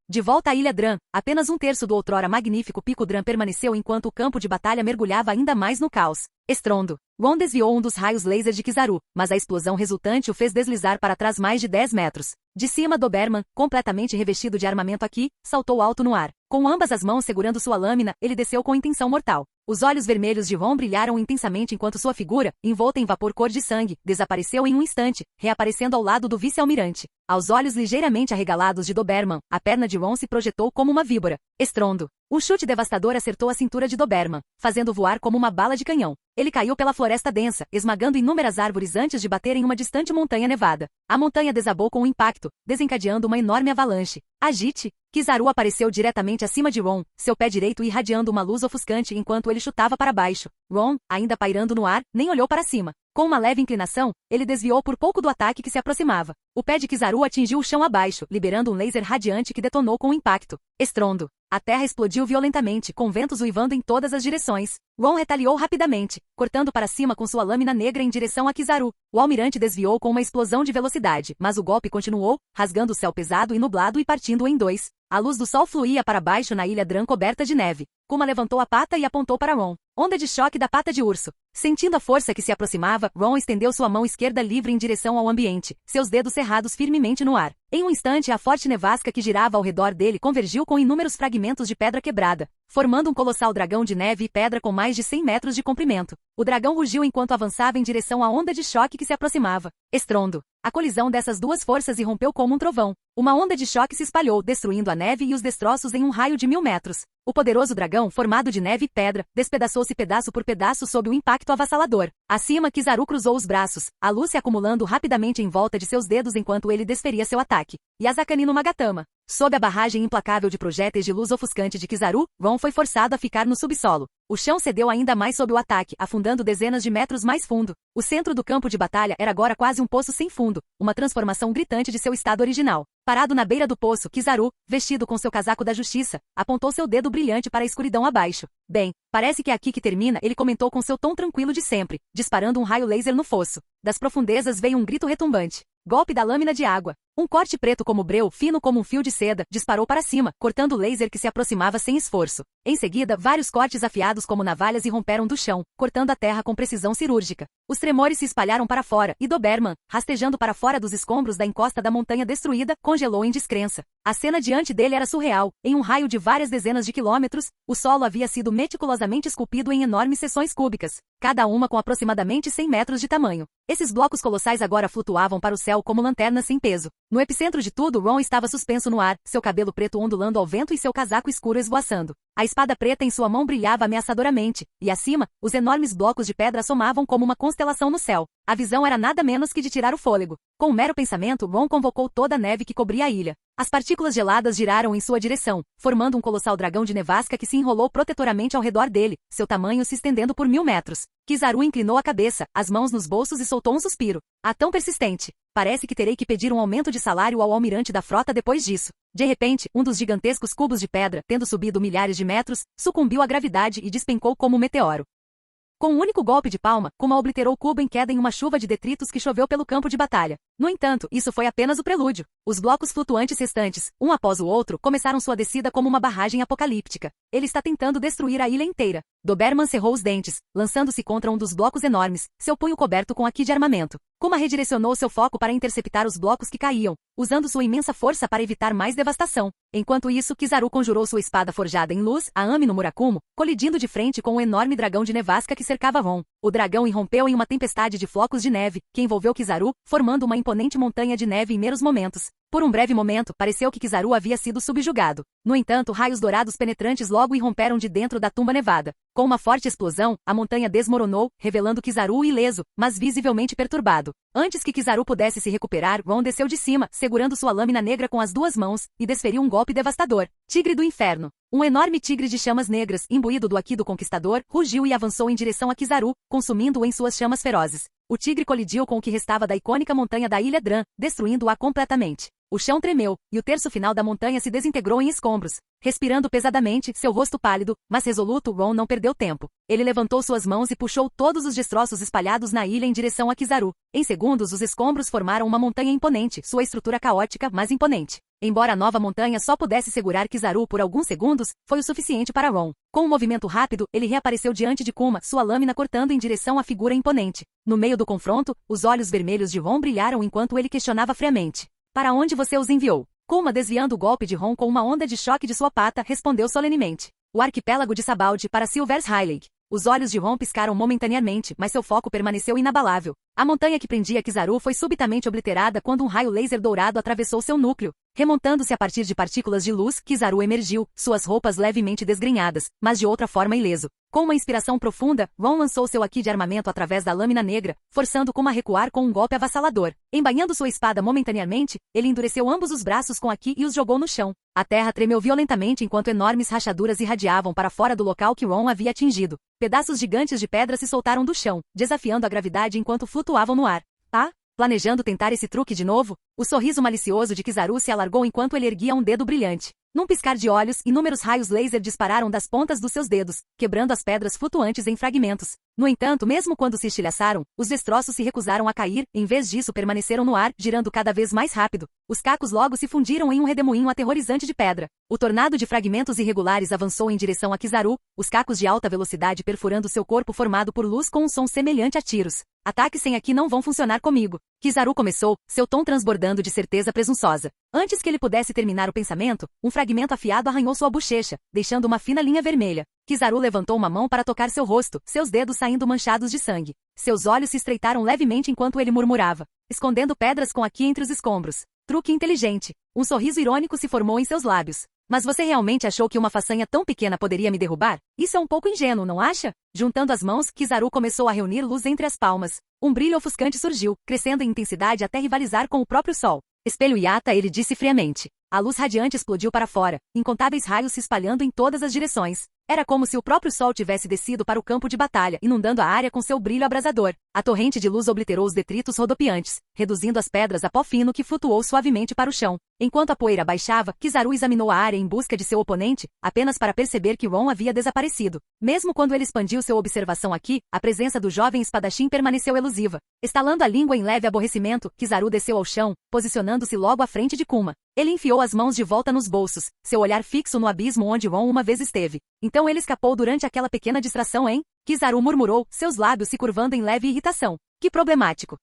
De volta à Ilha Dran, apenas um terço do outrora magnífico Pico Dran permaneceu enquanto o campo de batalha mergulhava ainda mais no caos. Estrondo. Ron desviou um dos raios laser de Kizaru, mas a explosão resultante o fez deslizar para trás mais de 10 metros. De cima, Doberman, completamente revestido de armamento Aki, saltou alto no ar. Com ambas as mãos segurando sua lâmina, ele desceu com intenção mortal. Os olhos vermelhos de Ron brilharam intensamente enquanto sua figura, envolta em vapor cor de sangue, desapareceu em um instante, reaparecendo ao lado do vice-almirante. Aos olhos ligeiramente arregalados de Doberman, a perna de Ron se projetou como uma víbora. Estrondo. Um chute devastador acertou a cintura de Doberman, fazendo voar como uma bala de canhão. Ele caiu pela floresta densa, esmagando inúmeras árvores antes de bater em uma distante montanha nevada. A montanha desabou com um impacto, desencadeando uma enorme avalanche. Agite! Kizaru apareceu diretamente acima de Ron, seu pé direito irradiando uma luz ofuscante enquanto ele chutava para baixo. Ron, ainda pairando no ar, nem olhou para cima. Com uma leve inclinação, ele desviou por pouco do ataque que se aproximava. O pé de Kizaru atingiu o chão abaixo, liberando um laser radiante que detonou com o impacto. Estrondo. A terra explodiu violentamente, com ventos uivando em todas as direções. Ron retaliou rapidamente, cortando para cima com sua lâmina negra em direção a Kizaru. O almirante desviou com uma explosão de velocidade, mas o golpe continuou, rasgando o céu pesado e nublado e partindo em dois. A luz do sol fluía para baixo na ilha Dran coberta de neve. Kuma levantou a pata e apontou para Ron. Onda de choque da pata de urso. Sentindo a força que se aproximava, Ron estendeu sua mão esquerda livre em direção ao ambiente, seus dedos cerrados firmemente no ar. Em um instante, a forte nevasca que girava ao redor dele convergiu com inúmeros fragmentos de pedra quebrada, formando um colossal dragão de neve e pedra com mais de 100 metros de comprimento. O dragão rugiu enquanto avançava em direção à onda de choque que se aproximava. Estrondo. A colisão dessas duas forças irrompeu como um trovão. Uma onda de choque se espalhou, destruindo a neve e os destroços em um raio de 1000 metros. O poderoso dragão, formado de neve e pedra, despedaçou-se pedaço por pedaço sob o impacto avassalador. Acima, Kizaru cruzou os braços, a luz se acumulando rapidamente em volta de seus dedos enquanto ele desferia seu ataque. Yazakani no Magatama. Sob a barragem implacável de projéteis de luz ofuscante de Kizaru, Ron foi forçado a ficar no subsolo. O chão cedeu ainda mais sob o ataque, afundando dezenas de metros mais fundo. O centro do campo de batalha era agora quase um poço sem fundo, uma transformação gritante de seu estado original. Parado na beira do poço, Kizaru, vestido com seu casaco da justiça, apontou seu dedo brilhante para a escuridão abaixo. Bem, parece que é aqui que termina, ele comentou com seu tom tranquilo de sempre, disparando um raio laser no fosso. Das profundezas veio um grito retumbante. Golpe da lâmina de água. Um corte preto como breu, fino como um fio de seda, disparou para cima, cortando o laser que se aproximava sem esforço. Em seguida, vários cortes afiados como navalhas irromperam do chão, cortando a terra com precisão cirúrgica. Os tremores se espalharam para fora, e Doberman, rastejando para fora dos escombros da encosta da montanha destruída, congelou em descrença. A cena diante dele era surreal. Em um raio de várias dezenas de quilômetros, o solo havia sido meticulosamente esculpido em enormes seções cúbicas, cada uma com aproximadamente 100 metros de tamanho. Esses blocos colossais agora flutuavam para o céu como lanternas sem peso. No epicentro de tudo, Ron estava suspenso no ar, seu cabelo preto ondulando ao vento e seu casaco escuro esvoaçando. A espada preta em sua mão brilhava ameaçadoramente, e acima, os enormes blocos de pedra assomavam como uma constelação no céu. A visão era nada menos que de tirar o fôlego. Com um mero pensamento, Ron convocou toda a neve que cobria a ilha. As partículas geladas giraram em sua direção, formando um colossal dragão de nevasca que se enrolou protetoramente ao redor dele, seu tamanho se estendendo por 1000 metros. Kizaru inclinou a cabeça, as mãos nos bolsos e soltou um suspiro. Ah, tão persistente. Parece que terei que pedir um aumento de salário ao almirante da frota depois disso. De repente, um dos gigantescos cubos de pedra, tendo subido milhares de metros, sucumbiu à gravidade e despencou como um meteoro. Com um único golpe de palma, Kuma obliterou o cubo em queda em uma chuva de detritos que choveu pelo campo de batalha. No entanto, isso foi apenas o prelúdio. Os blocos flutuantes restantes, um após o outro, começaram sua descida como uma barragem apocalíptica. Ele está tentando destruir a ilha inteira. Doberman cerrou os dentes, lançando-se contra um dos blocos enormes, seu punho coberto com aqui de armamento. Kuma redirecionou seu foco para interceptar os blocos que caíam, usando sua imensa força para evitar mais devastação. Enquanto isso, Kizaru conjurou sua espada forjada em luz, a Ami no Murakumo, colidindo de frente com o enorme dragão de nevasca que cercava Ron. O dragão irrompeu em uma tempestade de flocos de neve, que envolveu Kizaru, formando uma imponente montanha de neve em meros momentos. Por um breve momento, pareceu que Kizaru havia sido subjugado. No entanto, raios dourados penetrantes logo irromperam de dentro da tumba nevada. Com uma forte explosão, a montanha desmoronou, revelando Kizaru ileso, mas visivelmente perturbado. Antes que Kizaru pudesse se recuperar, Ron desceu de cima, segurando sua lâmina negra com as duas mãos, e desferiu um golpe devastador. Tigre do Inferno. Um enorme tigre de chamas negras, imbuído do Haki do Conquistador, rugiu e avançou em direção a Kizaru, consumindo-o em suas chamas ferozes. O tigre colidiu com o que restava da icônica montanha da Ilha Dran, destruindo-a completamente. O chão tremeu, e o terço final da montanha se desintegrou em escombros. Respirando pesadamente, seu rosto pálido, mas resoluto, Ron não perdeu tempo. Ele levantou suas mãos e puxou todos os destroços espalhados na ilha em direção a Kizaru. Em segundos, os escombros formaram uma montanha imponente, sua estrutura caótica, mas imponente. Embora a nova montanha só pudesse segurar Kizaru por alguns segundos, foi o suficiente para Ron. Com um movimento rápido, ele reapareceu diante de Kuma, sua lâmina cortando em direção à figura imponente. No meio do confronto, os olhos vermelhos de Ron brilharam enquanto ele questionava friamente. Para onde você os enviou? Kuma, desviando o golpe de Ron com uma onda de choque de sua pata, respondeu solenemente. O arquipélago de Sabaldi para Silver's High. Os olhos de Ron piscaram momentaneamente, mas seu foco permaneceu inabalável. A montanha que prendia Kizaru foi subitamente obliterada quando um raio laser dourado atravessou seu núcleo. Remontando-se a partir de partículas de luz, Kizaru emergiu, suas roupas levemente desgrenhadas, mas de outra forma ileso. Com uma inspiração profunda, Ron lançou seu haki de armamento através da lâmina negra, forçando Kuma a recuar com um golpe avassalador. Embainhando sua espada momentaneamente, ele endureceu ambos os braços com haki e os jogou no chão. A terra tremeu violentamente enquanto enormes rachaduras irradiavam para fora do local que Ron havia atingido. Pedaços gigantes de pedra se soltaram do chão, desafiando a gravidade enquanto flutuavam no ar. Tá? Planejando tentar esse truque de novo? O sorriso malicioso de Kizaru se alargou enquanto ele erguia um dedo brilhante. Num piscar de olhos, inúmeros raios laser dispararam das pontas dos seus dedos, quebrando as pedras flutuantes em fragmentos. No entanto, mesmo quando se estilhaçaram, os destroços se recusaram a cair, em vez disso permaneceram no ar, girando cada vez mais rápido. Os cacos logo se fundiram em um redemoinho aterrorizante de pedra. O tornado de fragmentos irregulares avançou em direção a Kizaru, os cacos de alta velocidade perfurando seu corpo formado por luz com um som semelhante a tiros. Ataques sem aqui não vão funcionar comigo. Kizaru começou, seu tom transbordando de certeza presunçosa. Antes que ele pudesse terminar o pensamento, um fragmento afiado arranhou sua bochecha, deixando uma fina linha vermelha. Kizaru levantou uma mão para tocar seu rosto, seus dedos saindo manchados de sangue. Seus olhos se estreitaram levemente enquanto ele murmurava, escondendo pedras com aqui entre os escombros. Truque inteligente. Um sorriso irônico se formou em seus lábios. Mas você realmente achou que uma façanha tão pequena poderia me derrubar? Isso é um pouco ingênuo, não acha? Juntando as mãos, Kizaru começou a reunir luz entre as palmas. Um brilho ofuscante surgiu, crescendo em intensidade até rivalizar com o próprio sol. Espelho Yata, ele disse friamente. A luz radiante explodiu para fora, incontáveis raios se espalhando em todas as direções. Era como se o próprio sol tivesse descido para o campo de batalha, inundando a área com seu brilho abrasador. A torrente de luz obliterou os detritos rodopiantes, reduzindo as pedras a pó fino que flutuou suavemente para o chão. Enquanto a poeira baixava, Kizaru examinou a área em busca de seu oponente, apenas para perceber que Ron havia desaparecido. Mesmo quando ele expandiu sua observação aqui, a presença do jovem espadachim permaneceu elusiva. Estalando a língua em leve aborrecimento, Kizaru desceu ao chão, posicionando-se logo à frente de Kuma. Ele enfiou as mãos de volta nos bolsos, seu olhar fixo no abismo onde Ron uma vez esteve. Então ele escapou durante aquela pequena distração, hein? Kizaru murmurou, seus lábios se curvando em leve irritação. Que problemático.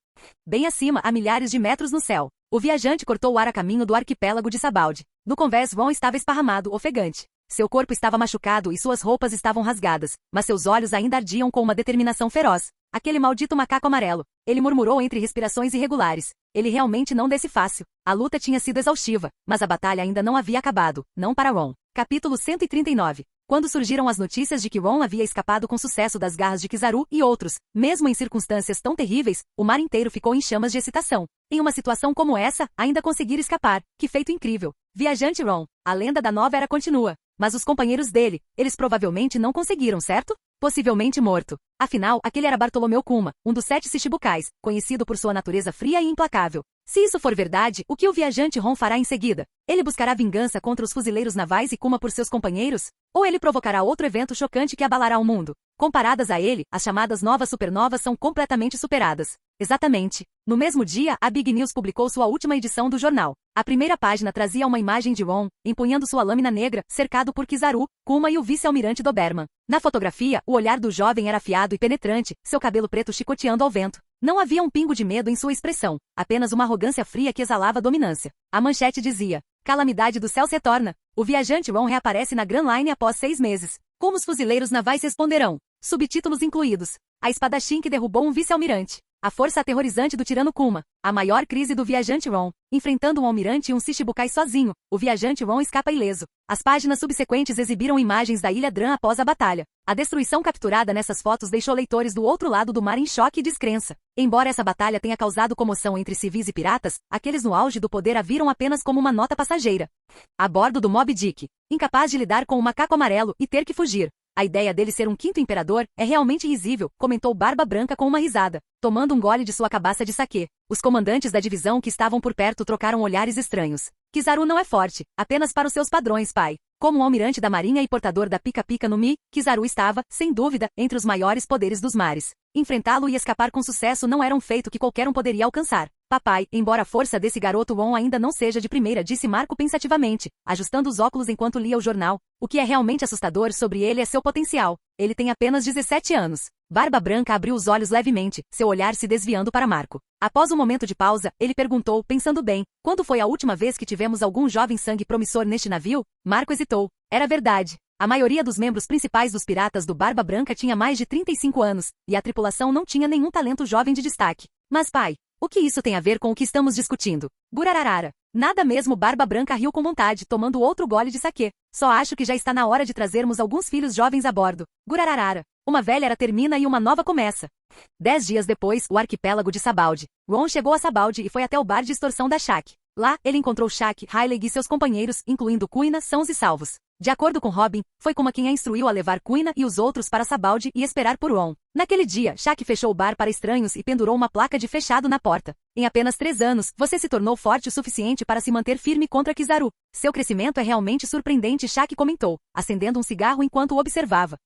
Bem acima, a milhares de metros no céu. O viajante cortou o ar a caminho do arquipélago de Sabaldi. No convés, Ron estava esparramado, ofegante. Seu corpo estava machucado e suas roupas estavam rasgadas, mas seus olhos ainda ardiam com uma determinação feroz. Aquele maldito macaco amarelo. Ele murmurou entre respirações irregulares. Ele realmente não desce fácil. A luta tinha sido exaustiva, mas a batalha ainda não havia acabado. Não para Ron. Capítulo 139. Quando surgiram as notícias de que Ron havia escapado com sucesso das garras de Kizaru e outros, mesmo em circunstâncias tão terríveis, o mar inteiro ficou em chamas de excitação. Em uma situação como essa, ainda conseguir escapar. Que feito incrível. Viajante Ron. A lenda da nova era continua. Mas os companheiros dele, eles provavelmente não conseguiram, certo? Possivelmente morto. Afinal, aquele era Bartolomeu Kuma, um dos 7 Shichibukais, conhecido por sua natureza fria e implacável. Se isso for verdade, o que o viajante Ron fará em seguida? Ele buscará vingança contra os fuzileiros navais e Kuma por seus companheiros? Ou ele provocará outro evento chocante que abalará o mundo? Comparadas a ele, as chamadas novas supernovas são completamente superadas. Exatamente. No mesmo dia, a Big News publicou sua última edição do jornal. A primeira página trazia uma imagem de Ron, empunhando sua lâmina negra, cercado por Kizaru, Kuma e o vice-almirante Doberman. Na fotografia, o olhar do jovem era afiado e penetrante, seu cabelo preto chicoteando ao vento. Não havia um pingo de medo em sua expressão, apenas uma arrogância fria que exalava dominância. A manchete dizia, calamidade dos céus retorna. O viajante Ron reaparece na Grand Line após 6 meses. Como os fuzileiros navais responderão? Subtítulos incluídos. A espadachim que derrubou um vice-almirante. A força aterrorizante do tirano Kuma. A maior crise do viajante Ron. Enfrentando um almirante e um Shichibukai sozinho, o viajante Ron escapa ileso. As páginas subsequentes exibiram imagens da ilha Dran após a batalha. A destruição capturada nessas fotos deixou leitores do outro lado do mar em choque e descrença. Embora essa batalha tenha causado comoção entre civis e piratas, aqueles no auge do poder a viram apenas como uma nota passageira. A bordo do Moby Dick, incapaz de lidar com o macaco amarelo e ter que fugir. A ideia dele ser um quinto imperador é realmente risível, comentou Barba Branca com uma risada, tomando um gole de sua cabaça de saquê. Os comandantes da divisão que estavam por perto trocaram olhares estranhos. Kizaru não é forte, apenas para os seus padrões, pai. Como um almirante da marinha e portador da pica-pica no Mi, Kizaru estava, sem dúvida, entre os maiores poderes dos mares. Enfrentá-lo e escapar com sucesso não era um feito que qualquer um poderia alcançar. Papai, embora a força desse garoto Ron ainda não seja de primeira, disse Marco pensativamente, ajustando os óculos enquanto lia o jornal. O que é realmente assustador sobre ele é seu potencial. Ele tem apenas 17 anos. Barba Branca abriu os olhos levemente, seu olhar se desviando para Marco. Após um momento de pausa, ele perguntou, pensando bem, quando foi a última vez que tivemos algum jovem sangue promissor neste navio? Marco hesitou. Era verdade. A maioria dos membros principais dos piratas do Barba Branca tinha mais de 35 anos, e a tripulação não tinha nenhum talento jovem de destaque. Mas pai, o que isso tem a ver com o que estamos discutindo? Gurararara. Nada mesmo. Barba Branca riu com vontade, tomando outro gole de saquê. Só acho que já está na hora de trazermos alguns filhos jovens a bordo. Gurararara. Uma velha era termina e uma nova começa. 10 dias depois, o arquipélago de Sabaldi. Ron chegou a Sabaldi e foi até o bar de extorsão da Shaq. Lá, ele encontrou Shaq, Heilig e seus companheiros, incluindo Kuina, sãos e salvos. De acordo com Robin, foi como quem a instruiu a levar Quina e os outros para Sabaldi e esperar por Ron. Naquele dia, Shaq fechou o bar para estranhos e pendurou uma placa de fechado na porta. Em apenas 3 anos, você se tornou forte o suficiente para se manter firme contra Kizaru. Seu crescimento é realmente surpreendente, Shaq comentou, acendendo um cigarro enquanto o observava.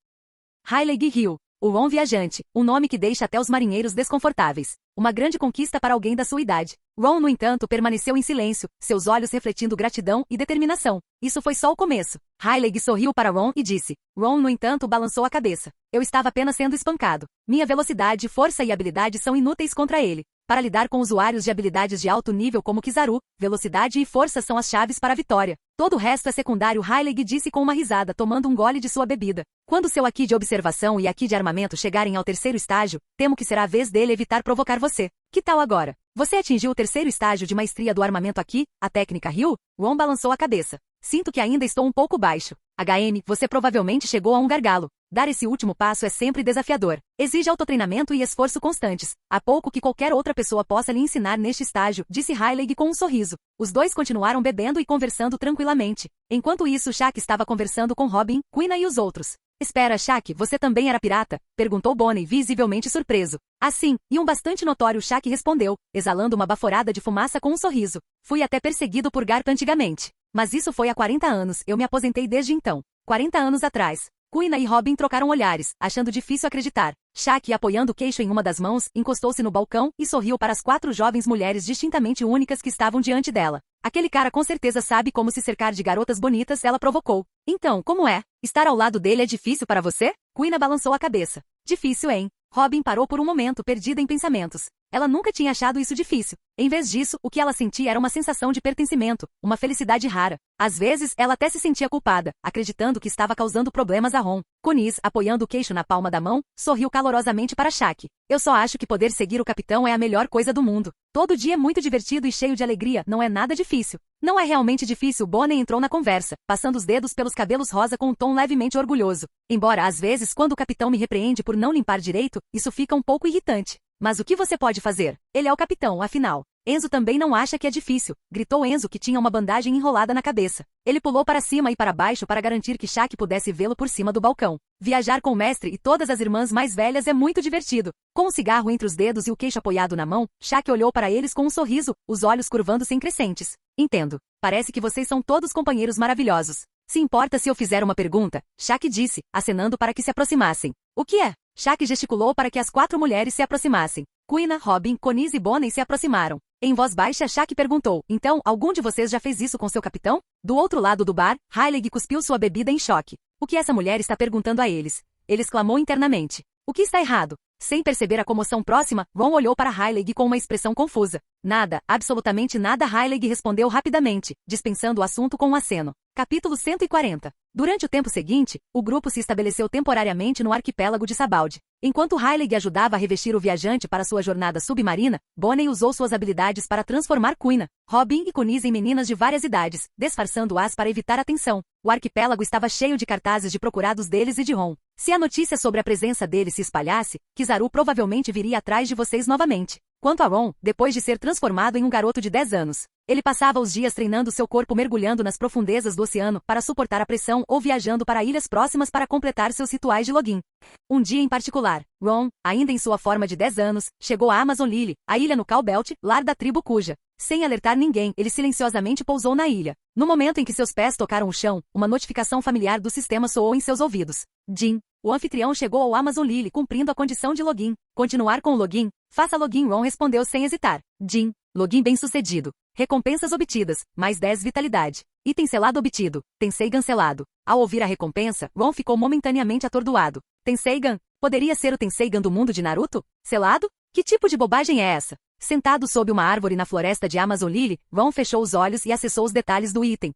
Rayleigh Hill. O Ron viajante, um nome que deixa até os marinheiros desconfortáveis. Uma grande conquista para alguém da sua idade. Ron, no entanto, permaneceu em silêncio, seus olhos refletindo gratidão e determinação. Isso foi só o começo. Rayleigh sorriu para Ron e disse. Ron, no entanto, balançou a cabeça. Eu estava apenas sendo espancado. Minha velocidade, força e habilidade são inúteis contra ele. Para lidar com usuários de habilidades de alto nível como Kizaru, velocidade e força são as chaves para a vitória. Todo o resto é secundário, Rayleigh disse com uma risada, tomando um gole de sua bebida. Quando seu Haki de observação e Haki de armamento chegarem ao 3º estágio, temo que será a vez dele evitar provocar você. Que tal agora? Você atingiu o 3º estágio de maestria do armamento Haki, a técnica Ryu? Ron balançou a cabeça. Sinto que ainda estou um pouco baixo. HM, você provavelmente chegou a um gargalo. Dar esse último passo é sempre desafiador. Exige autotreinamento e esforço constantes. Há pouco que qualquer outra pessoa possa lhe ensinar neste estágio, disse Rayleigh com um sorriso. Os dois continuaram bebendo e conversando tranquilamente. Enquanto isso, Shaq estava conversando com Robin, Quina e os outros. Espera, Shaq, você também era pirata? Perguntou Bonnie, visivelmente surpreso. Ah, sim, e um bastante notório, Shaq respondeu, exalando uma baforada de fumaça com um sorriso. Fui até perseguido por Garp antigamente. Mas isso foi há 40 anos, eu me aposentei desde então. 40 anos atrás. Quina e Robin trocaram olhares, achando difícil acreditar. Shaq, apoiando o queixo em uma das mãos, encostou-se no balcão e sorriu para as 4 jovens mulheres distintamente únicas que estavam diante dela. Aquele cara com certeza sabe como se cercar de garotas bonitas, ela provocou. Então, como é? Estar ao lado dele é difícil para você? Quina balançou a cabeça. Difícil, hein? Robin parou por um momento, perdida em pensamentos. Ela nunca tinha achado isso difícil. Em vez disso, o que ela sentia era uma sensação de pertencimento, uma felicidade rara. Às vezes, ela até se sentia culpada, acreditando que estava causando problemas a Ron. Kunis, apoiando o queixo na palma da mão, sorriu calorosamente para Shaq. Eu só acho que poder seguir o capitão é a melhor coisa do mundo. Todo dia é muito divertido e cheio de alegria, não é nada difícil. Não é realmente difícil, Bonnie entrou na conversa, passando os dedos pelos cabelos rosa com um tom levemente orgulhoso. Embora, às vezes, quando o capitão me repreende por não limpar direito, isso fica um pouco irritante. Mas o que você pode fazer? Ele é o capitão, afinal. Enzo também não acha que é difícil, gritou Enzo, que tinha uma bandagem enrolada na cabeça. Ele pulou para cima e para baixo para garantir que Shaq pudesse vê-lo por cima do balcão. Viajar com o mestre e todas as irmãs mais velhas é muito divertido. Com um cigarro entre os dedos e o queixo apoiado na mão, Shaq olhou para eles com um sorriso, os olhos curvando-se em crescentes. Entendo. Parece que vocês são todos companheiros maravilhosos. Se importa se eu fizer uma pergunta? Shaq disse, acenando para que se aproximassem. O que é? Shaq gesticulou para que as 4 mulheres se aproximassem. Quina, Robin, Kunis e Bonnie se aproximaram. Em voz baixa, Shaq perguntou, então, algum de vocês já fez isso com seu capitão? Do outro lado do bar, Rayleigh cuspiu sua bebida em choque. O que essa mulher está perguntando a eles? Ele exclamou internamente. O que está errado? Sem perceber a comoção próxima, Ron olhou para Rayleigh com uma expressão confusa. Nada, absolutamente nada, Rayleigh respondeu rapidamente, dispensando o assunto com um aceno. Capítulo 140. Durante o tempo seguinte, o grupo se estabeleceu temporariamente no arquipélago de Sabaldi. Enquanto Rayleigh ajudava a revestir o viajante para sua jornada submarina, Bonnie usou suas habilidades para transformar Quina, Robin e Kunis em meninas de várias idades, disfarçando-as para evitar a tensão. O arquipélago estava cheio de cartazes de procurados deles e de Ron. Se a notícia sobre a presença deles se espalhasse, Kizaru provavelmente viria atrás de vocês novamente. Quanto a Ron, depois de ser transformado em um garoto de 10 anos, ele passava os dias treinando seu corpo mergulhando nas profundezas do oceano para suportar a pressão ou viajando para ilhas próximas para completar seus rituais de login. Um dia em particular, Ron, ainda em sua forma de 10 anos, chegou à Amazon Lily, a ilha no Cowbelt, lar da tribo Kuja. Sem alertar ninguém, ele silenciosamente pousou na ilha. No momento em que seus pés tocaram o chão, uma notificação familiar do sistema soou em seus ouvidos. Jin. O anfitrião chegou ao Amazon Lily cumprindo a condição de login. Continuar com o login? Faça login, Ron respondeu sem hesitar. Jin. Login bem-sucedido. Recompensas obtidas, mais 10 vitalidade. Item selado obtido. Tenseigan selado. Ao ouvir a recompensa, Ron ficou momentaneamente atordoado. Tenseigan? Poderia ser o Tenseigan do mundo de Naruto? Selado? Que tipo de bobagem é essa? Sentado sob uma árvore na floresta de Amazon Lily, Ron fechou os olhos e acessou os detalhes do item.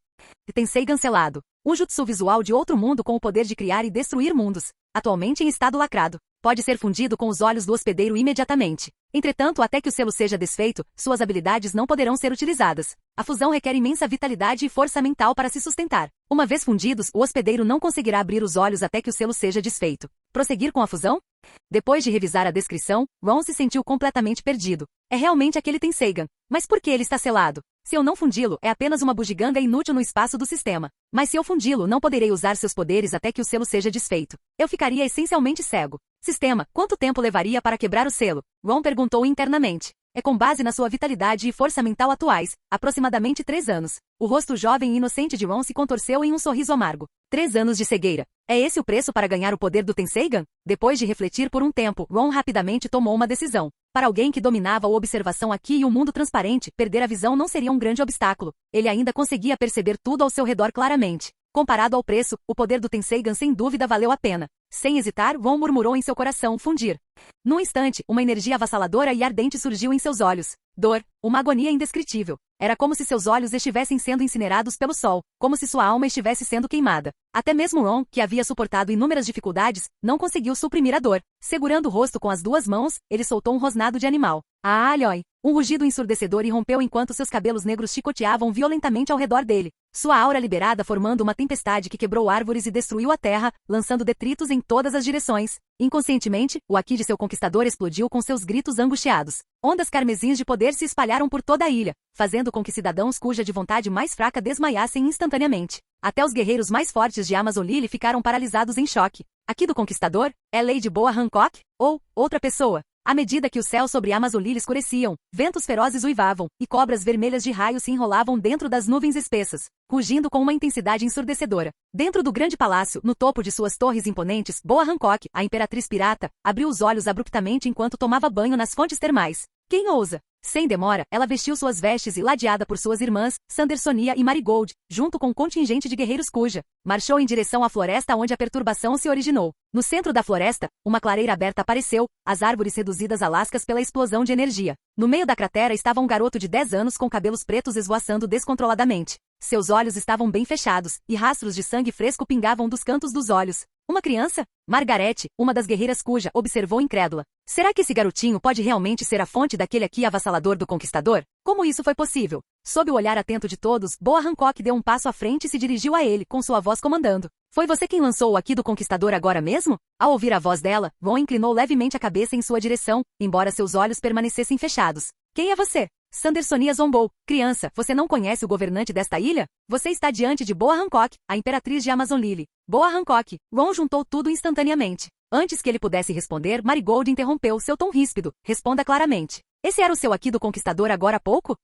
Tenseigan selado. Um jutsu visual de outro mundo com o poder de criar e destruir mundos. Atualmente em estado lacrado. Pode ser fundido com os olhos do hospedeiro imediatamente. Entretanto, até que o selo seja desfeito, suas habilidades não poderão ser utilizadas. A fusão requer imensa vitalidade e força mental para se sustentar. Uma vez fundidos, o hospedeiro não conseguirá abrir os olhos até que o selo seja desfeito. Prosseguir com a fusão? Depois de revisar a descrição, Ron se sentiu completamente perdido. É realmente aquele Tenseigan. Mas por que ele está selado? Se eu não fundi-lo, é apenas uma bugiganga inútil no espaço do sistema. Mas se eu fundi-lo, não poderei usar seus poderes até que o selo seja desfeito. Eu ficaria essencialmente cego. Sistema, quanto tempo levaria para quebrar o selo? Ron perguntou internamente. É com base na sua vitalidade e força mental atuais, aproximadamente 3 anos. O rosto jovem e inocente de Ron se contorceu em um sorriso amargo. 3 anos de cegueira. É esse o preço para ganhar o poder do Tenseigan? Depois de refletir por um tempo, Ron rapidamente tomou uma decisão. Para alguém que dominava a observação aqui e o mundo transparente, perder a visão não seria um grande obstáculo. Ele ainda conseguia perceber tudo ao seu redor claramente. Comparado ao preço, o poder do Tenseigan sem dúvida valeu a pena. Sem hesitar, Ron murmurou em seu coração, fundir. Num instante, uma energia avassaladora e ardente surgiu em seus olhos. Dor, uma agonia indescritível. Era como se seus olhos estivessem sendo incinerados pelo sol, como se sua alma estivesse sendo queimada. Até mesmo Ron, que havia suportado inúmeras dificuldades, não conseguiu suprimir a dor. Segurando o rosto com as 2 mãos, ele soltou um rosnado de animal. Ah, alhoi! Um rugido ensurdecedor irrompeu enquanto seus cabelos negros chicoteavam violentamente ao redor dele. Sua aura liberada formando uma tempestade que quebrou árvores e destruiu a terra, lançando detritos em todas as direções. Inconscientemente, o aqui de seu conquistador explodiu com seus gritos angustiados. Ondas carmesins de poder se espalharam por toda a ilha, fazendo com que cidadãos cuja de vontade mais fraca desmaiassem instantaneamente. Até os guerreiros mais fortes de Amazon Lily ficaram paralisados em choque. Aqui do conquistador? É Lady Boa Hancock? Ou outra pessoa? À medida que o céu sobre Amazon Lily escureciam, ventos ferozes uivavam, e cobras vermelhas de raio se enrolavam dentro das nuvens espessas, rugindo com uma intensidade ensurdecedora. Dentro do grande palácio, no topo de suas torres imponentes, Boa Hancock, a imperatriz pirata, abriu os olhos abruptamente enquanto tomava banho nas fontes termais. Quem ousa? Sem demora, ela vestiu suas vestes e, ladeada por suas irmãs, Sandersonia e Marigold, junto com um contingente de guerreiros cuja, marchou em direção à floresta onde a perturbação se originou. No centro da floresta, uma clareira aberta apareceu, as árvores reduzidas a lascas pela explosão de energia. No meio da cratera estava um garoto de 10 anos com cabelos pretos esvoaçando descontroladamente. Seus olhos estavam bem fechados, e rastros de sangue fresco pingavam dos cantos dos olhos. Uma criança? Margarete, uma das guerreiras cuja, observou incrédula. Será que esse garotinho pode realmente ser a fonte daquele aqui avassalador do conquistador? Como isso foi possível? Sob o olhar atento de todos, Boa Hancock deu um passo à frente e se dirigiu a ele, com sua voz comandando. Foi você quem lançou o aqui do conquistador agora mesmo? Ao ouvir a voz dela, Ron inclinou levemente a cabeça em sua direção, embora seus olhos permanecessem fechados. Quem é você? Sandersonia zombou. Criança, você não conhece o governante desta ilha? Você está diante de Boa Hancock, a imperatriz de Amazon Lily. Boa Hancock. Ron juntou tudo instantaneamente. Antes que ele pudesse responder, Marigold interrompeu seu tom ríspido. Responda claramente. Esse era o seu aqui do conquistador agora há pouco?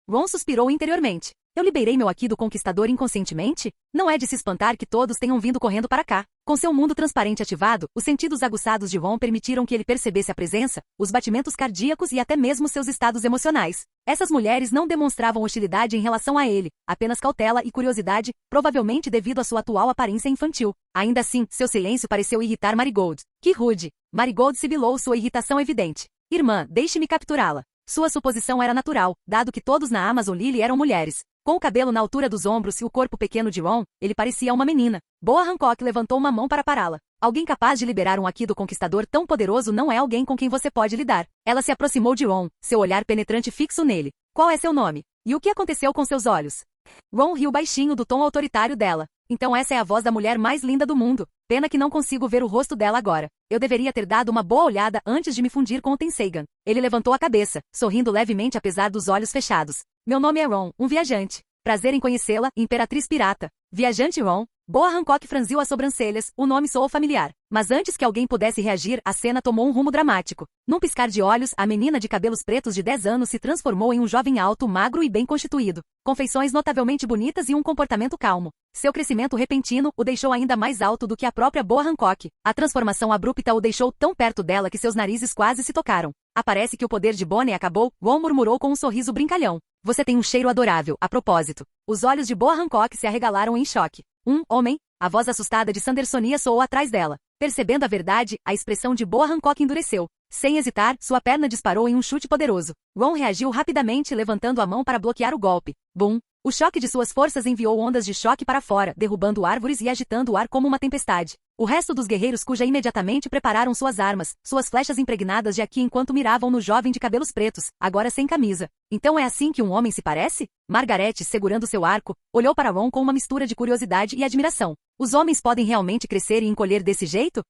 Ron suspirou interiormente. Eu liberei meu aqui do conquistador inconscientemente? Não é de se espantar que todos tenham vindo correndo para cá. Com seu mundo transparente ativado, os sentidos aguçados de Ron permitiram que ele percebesse a presença, os batimentos cardíacos e até mesmo seus estados emocionais. Essas mulheres não demonstravam hostilidade em relação a ele, apenas cautela e curiosidade, provavelmente devido à sua atual aparência infantil. Ainda assim, seu silêncio pareceu irritar Marigold. Que rude! Marigold sibilou sua irritação evidente. Irmã, deixe-me capturá-la. Sua suposição era natural, dado que todos na Amazon Lily eram mulheres. Com o cabelo na altura dos ombros e o corpo pequeno de Ron, ele parecia uma menina. Boa Hancock levantou uma mão para pará-la. Alguém capaz de liberar um aqui do conquistador tão poderoso não é alguém com quem você pode lidar. Ela se aproximou de Ron, seu olhar penetrante fixo nele. Qual é seu nome? E o que aconteceu com seus olhos? Ron riu baixinho do tom autoritário dela. Então essa é a voz da mulher mais linda do mundo. Pena que não consigo ver o rosto dela agora. Eu deveria ter dado uma boa olhada antes de me fundir com o Tenseigan. Ele levantou a cabeça, sorrindo levemente apesar dos olhos fechados. Meu nome é Ron, um viajante. Prazer em conhecê-la, Imperatriz Pirata. Viajante Ron. Boa Hancock franziu as sobrancelhas, o nome soou familiar. Mas antes que alguém pudesse reagir, a cena tomou um rumo dramático. Num piscar de olhos, a menina de cabelos pretos de 10 anos se transformou em um jovem alto, magro e bem constituído, com feições notavelmente bonitas e um comportamento calmo. Seu crescimento repentino o deixou ainda mais alto do que a própria Boa Hancock. A transformação abrupta o deixou tão perto dela que seus narizes quase se tocaram. Parece que o poder de Bonnie acabou, Ron murmurou com um sorriso brincalhão. Você tem um cheiro adorável, a propósito. Os olhos de Boa Hancock se arregalaram em choque. Homem? A voz assustada de Sandersonia soou atrás dela. Percebendo a verdade, a expressão de Boa Hancock endureceu. Sem hesitar, sua perna disparou em um chute poderoso. Ron reagiu rapidamente levantando a mão para bloquear o golpe. Bum! O choque de suas forças enviou ondas de choque para fora, derrubando árvores e agitando o ar como uma tempestade. O resto dos guerreiros cuja imediatamente prepararam suas armas, suas flechas impregnadas de aqui enquanto miravam no jovem de cabelos pretos, agora sem camisa. Então é assim que um homem se parece? Margarete, segurando seu arco, olhou para Ron com uma mistura de curiosidade e admiração. Os homens podem realmente crescer e encolher desse jeito?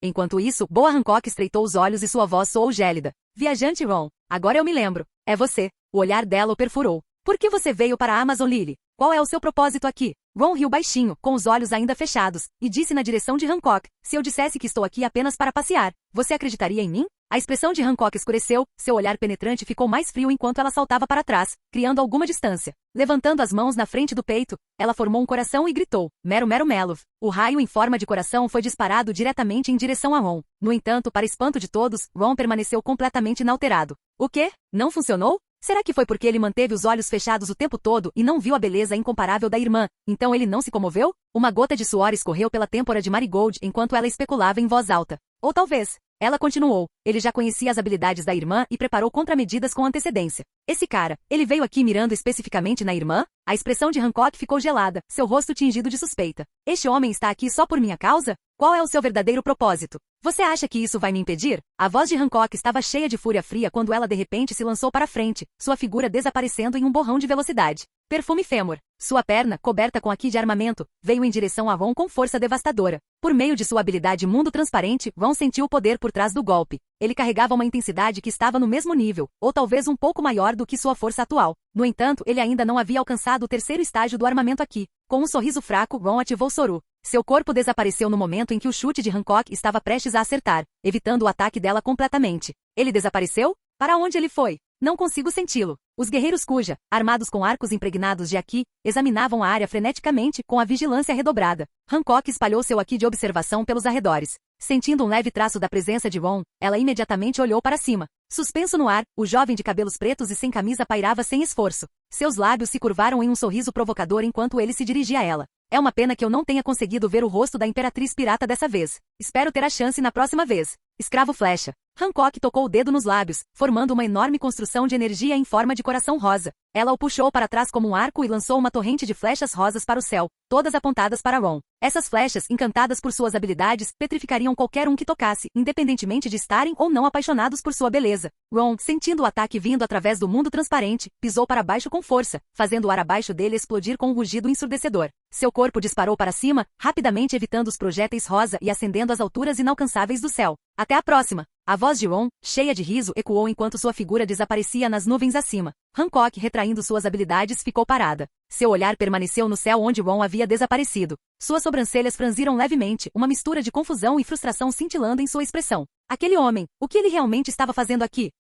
Enquanto isso, Boa Hancock estreitou os olhos e sua voz soou gélida. Viajante Ron, agora eu me lembro. É você. O olhar dela o perfurou. Por que você veio para a Amazon Lily? Qual é o seu propósito aqui? Ron riu baixinho, com os olhos ainda fechados, e disse na direção de Hancock: se eu dissesse que estou aqui apenas para passear, você acreditaria em mim? A expressão de Hancock escureceu, seu olhar penetrante ficou mais frio enquanto ela saltava para trás, criando alguma distância. Levantando as mãos na frente do peito, ela formou um coração e gritou: Mero Mero Melov. O raio em forma de coração foi disparado diretamente em direção a Ron. No entanto, para espanto de todos, Ron permaneceu completamente inalterado. O quê? Não funcionou? Será que foi porque ele manteve os olhos fechados o tempo todo e não viu a beleza incomparável da irmã, então ele não se comoveu? Uma gota de suor escorreu pela têmpora de Marigold enquanto ela especulava em voz alta. Ou talvez... Ela continuou. Ele já conhecia as habilidades da irmã e preparou contramedidas com antecedência. Esse cara, ele veio aqui mirando especificamente na irmã? A expressão de Hancock ficou gelada, seu rosto tingido de suspeita. Este homem está aqui só por minha causa? Qual é o seu verdadeiro propósito? Você acha que isso vai me impedir? A voz de Hancock estava cheia de fúria fria quando ela de repente se lançou para frente, sua figura desaparecendo em um borrão de velocidade. Perfume Fêmur. Sua perna, coberta com aqui de armamento, veio em direção a Ron com força devastadora. Por meio de sua habilidade mundo transparente, Ron sentiu o poder por trás do golpe. Ele carregava uma intensidade que estava no mesmo nível, ou talvez um pouco maior do que sua força atual. No entanto, ele ainda não havia alcançado o terceiro estágio do armamento aqui. Com um sorriso fraco, Ron ativou Soru. Seu corpo desapareceu no momento em que o chute de Hancock estava prestes a acertar, evitando o ataque dela completamente. Ele desapareceu? Para onde ele foi? Não consigo senti-lo. Os guerreiros Kuja, armados com arcos impregnados de Aki, examinavam a área freneticamente com a vigilância redobrada. Hancock espalhou seu Aki de observação pelos arredores. Sentindo um leve traço da presença de Ron, ela imediatamente olhou para cima. Suspenso no ar, o jovem de cabelos pretos e sem camisa pairava sem esforço. Seus lábios se curvaram em um sorriso provocador enquanto ele se dirigia a ela. É uma pena que eu não tenha conseguido ver o rosto da Imperatriz Pirata dessa vez. Espero ter a chance na próxima vez. Escravo Flecha. Hancock tocou o dedo nos lábios, formando uma enorme construção de energia em forma de coração rosa. Ela o puxou para trás como um arco e lançou uma torrente de flechas rosas para o céu, todas apontadas para Ron. Essas flechas, encantadas por suas habilidades, petrificariam qualquer um que tocasse, independentemente de estarem ou não apaixonados por sua beleza. Ron, sentindo o ataque vindo através do mundo transparente, pisou para baixo com força, fazendo o ar abaixo dele explodir com um rugido ensurdecedor. Seu corpo disparou para cima, rapidamente evitando os projéteis rosa e ascendendo às alturas inalcançáveis do céu. Até a próxima! A voz de Ron, cheia de riso, ecoou enquanto sua figura desaparecia nas nuvens acima. Hancock, retraindo suas habilidades, ficou parada. Seu olhar permaneceu no céu onde Ron havia desaparecido. Suas sobrancelhas franziram levemente, uma mistura de confusão e frustração cintilando em sua expressão. Aquele homem, o que ele realmente estava fazendo aqui?